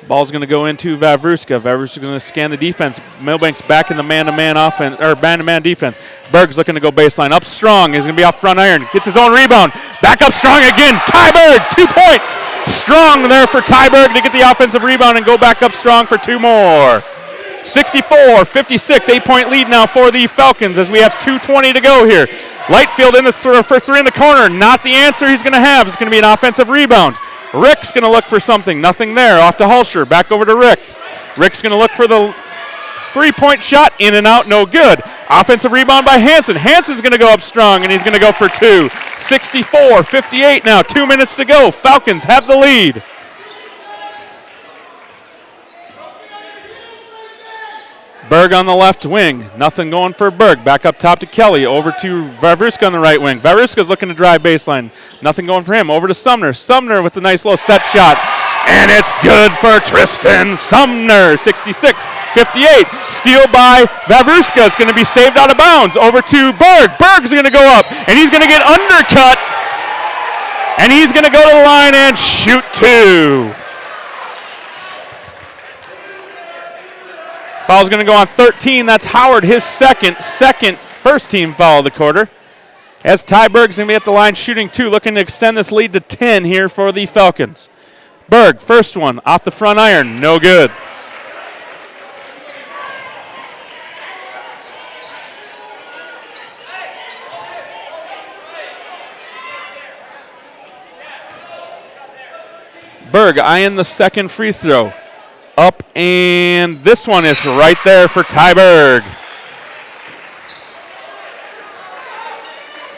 Ball's going to go into Vavruska. Vavruska's going to scan the defense. Milbank's back in the man-to-man offense, or man-to-man defense. Berg's looking to go baseline. Up strong. He's going to be off front iron. Gets his own rebound. Back up strong again. Ty Berg, 2 points. Strong there for Ty Berg to get the offensive rebound and go back up strong for 2 more. 64-56, 8-point lead now for the Falcons as we have 2:20 to go here. Lightfield in the for 3 in the corner. Not the answer he's going to have. It's going to be an offensive rebound. Rick's going to look for something. Nothing there. Off to Hulsher. Back over to Rick. Rick's going to look for the 3-point shot. In and out. No good. Offensive rebound by Hansen. Hansen's going to go up strong, and he's going to go for 2. 64-58 now. 2 minutes to go. Falcons have the lead. Berg on the left wing. Nothing going for Berg. Back up top to Kelly. Over to Vavruska on the right wing. Vavruska's looking to drive baseline. Nothing going for him. Over to Sumner. Sumner with a nice little set shot. And it's good for Tristan Sumner. 66-58. Steal by Vavruska. It's going to be saved out of bounds. Over to Berg. Berg's going to go up. And he's going to get undercut. And he's going to go to the line and shoot 2. Foul's going to go on 13. That's Howard, his second first team foul of the quarter. As Ty Berg's going to be at the line shooting 2, looking to extend this lead to 10 here for the Falcons. Berg, first one, off the front iron, no good. Berg eyeing the second free throw. Up, and this one is right there for Ty Berg.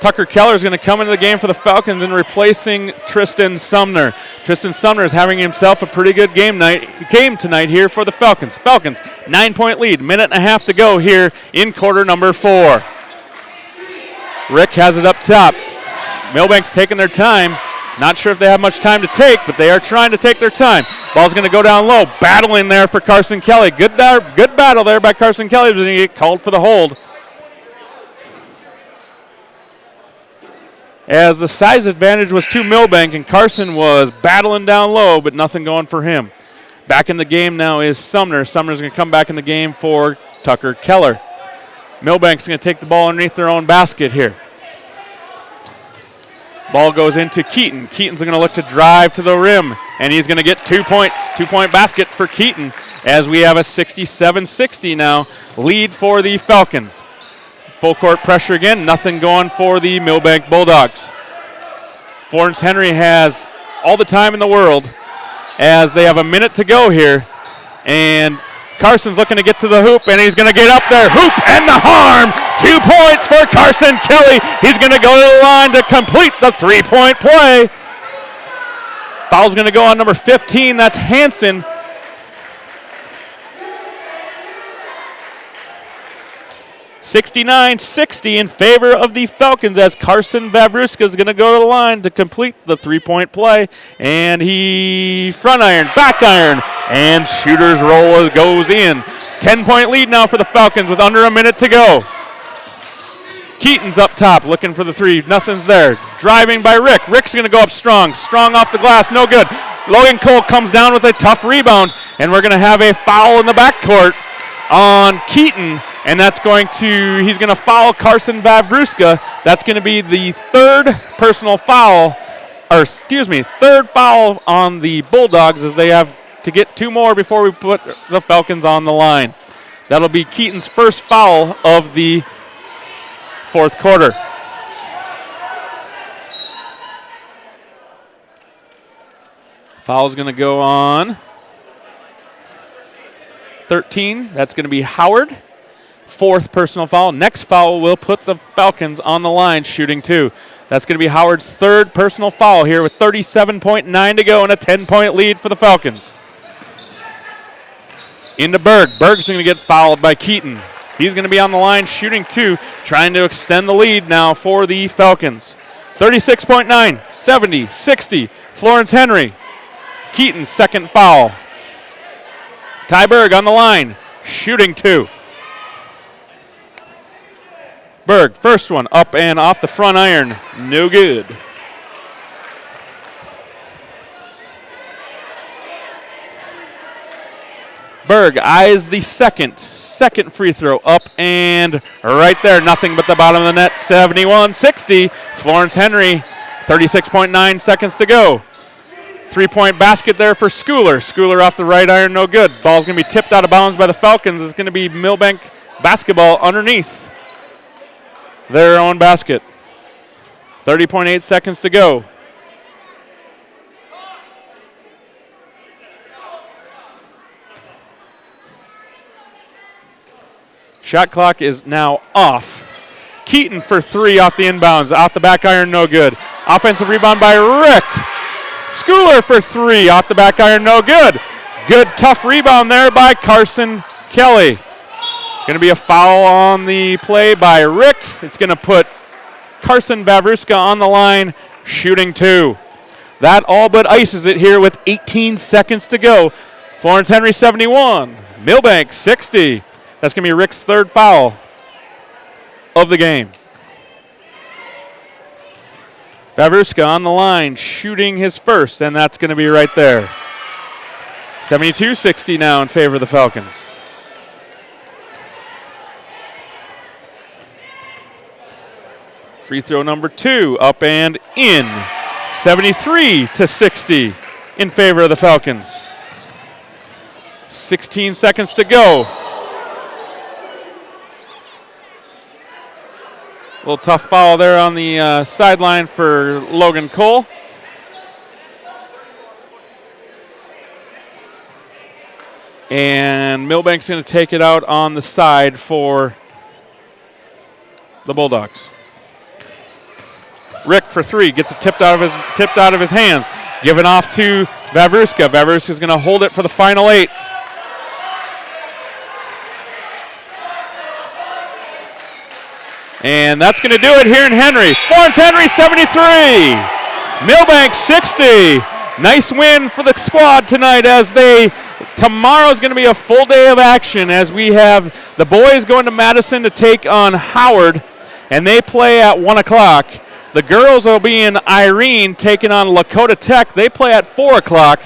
Tucker Keller is going to come into the game for the Falcons and replacing Tristan Sumner. Tristan Sumner is having himself a pretty good game tonight here for the Falcons. Falcons, 9-point lead, minute and a half to go here in quarter number 4. Rick has it up top. Milbank's taking their time. Not sure if they have much time to take, but they are trying to take their time. Ball's going to go down low. Battling there for Carson Kelly. Good battle there by Carson Kelly. He's going to get called for the hold. as the size advantage was to Milbank, and Carson was battling down low, but nothing going for him. Back in the game now is Sumner. Sumner's going to come back in the game for Tucker Keller. Milbank's going to take the ball underneath their own basket here. Ball goes into Keaton. Keaton's going to look to drive to the rim, and he's going to get 2 points. 2-point basket for Keaton as we have a 67-60 now lead for the Falcons. Full court pressure again. Nothing going for the Milbank Bulldogs. Florence Henry has all the time in the world as they have a minute to go here. And Carson's looking to get to the hoop, and he's going to get up there. Hoop and the harm. 2 points for Carson Kelly. He's going to go to the line to complete the 3-point play. Foul's going to go on number 15. That's Hansen. (69-60) in favor of the Falcons as Carson Vavruska is going to go to the line to complete the 3-point play. And he front iron, back iron, and shooter's roll goes in. 10-point lead now for the Falcons with under a minute to go. Keaton's up top looking for the three. Nothing's there. Driving by Rick. Rick's going to go up strong. Strong off the glass. No good. Logan Cole comes down with a tough rebound, and we're going to have a foul in the backcourt on Keaton. And that's he's going to foul Carson Vavruska. That's going to be the third foul on the Bulldogs as they have to get 2 more before we put the Falcons on the line. That'll be Keaton's first foul of the fourth quarter. Foul's going to go on 13. That's going to be Howard. 4th personal foul. Next foul will put the Falcons on the line shooting 2. That's going to be Howard's 3rd personal foul here with 37.9 to go and a 10-point lead for the Falcons. Into Berg. Berg's going to get fouled by Keaton. He's going to be on the line shooting 2, trying to extend the lead now for the Falcons. 36.9, 70-60. Florence Henry. Keaton's 2nd foul. Ty Berg on the line, shooting 2. Berg, first one, up and off the front iron. No good. Berg eyes the second free throw, up and right there. Nothing but the bottom of the net. 71-60. Florence Henry, 36.9 seconds to go. 3-point basket there for Schooler. Schooler off the right iron, no good. Ball's going to be tipped out of bounds by the Falcons. It's going to be Milbank basketball underneath their own basket. 30.8 seconds to go. Shot clock is now off. Keaton for 3 off the inbounds. Off the back iron, no good. Offensive rebound by Rick. Schooler for 3 off the back iron, no good. Good tough rebound there by Carson Kelly. Going to be a foul on the play by Rick. It's going to put Carson Vavruska on the line, shooting 2. That all but ices it here with 18 seconds to go. Florence Henry 71, Milbank 60. That's going to be Rick's 3rd foul of the game. Vavruska on the line, shooting his first, and that's going to be right there. 72-60 now in favor of the Falcons. Free throw number 2, up and in. 73-60 in favor of the Falcons. 16 seconds to go. A little tough foul there on the sideline for Logan Cole. And Milbank's going to take it out on the side for the Bulldogs. Rick for 3 gets it tipped out of his hands. Given off to Vavruska. Vavruska's going to hold it for the final 8. And that's going to do it here in Henry. Florence Henry 73. Milbank 60. Nice win for the squad tonight as tomorrow's going to be a full day of action as we have the boys going to Madison to take on Howard, and they play at 1 o'clock. The girls will be in Irene taking on Lakota Tech. They play at 4 o'clock.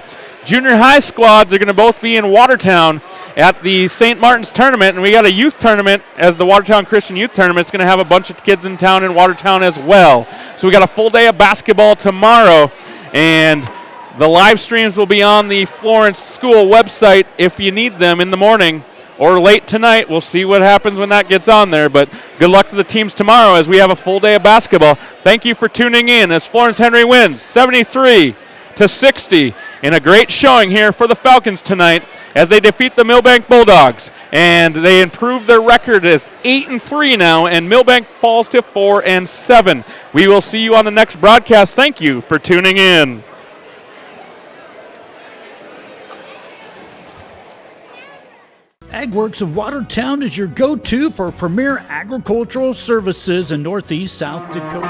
Junior high squads are going to both be in Watertown at the St. Martin's tournament, and we got a youth tournament as the Watertown Christian Youth Tournament. It's going to have a bunch of kids in town in Watertown as well. So we got a full day of basketball tomorrow, and the live streams will be on the Florence School website if you need them in the morning or late tonight. We'll see what happens when that gets on there, but good luck to the teams tomorrow as we have a full day of basketball. Thank you for tuning in as Florence Henry wins 73-60 in a great showing here for the Falcons tonight as they defeat the Milbank Bulldogs, and they improve their record as 8-3 now, and Milbank falls to 4-7. We will see you on the next broadcast. Thank you for tuning in. AgWorks of Watertown is your go-to for premier agricultural services in Northeast South Dakota.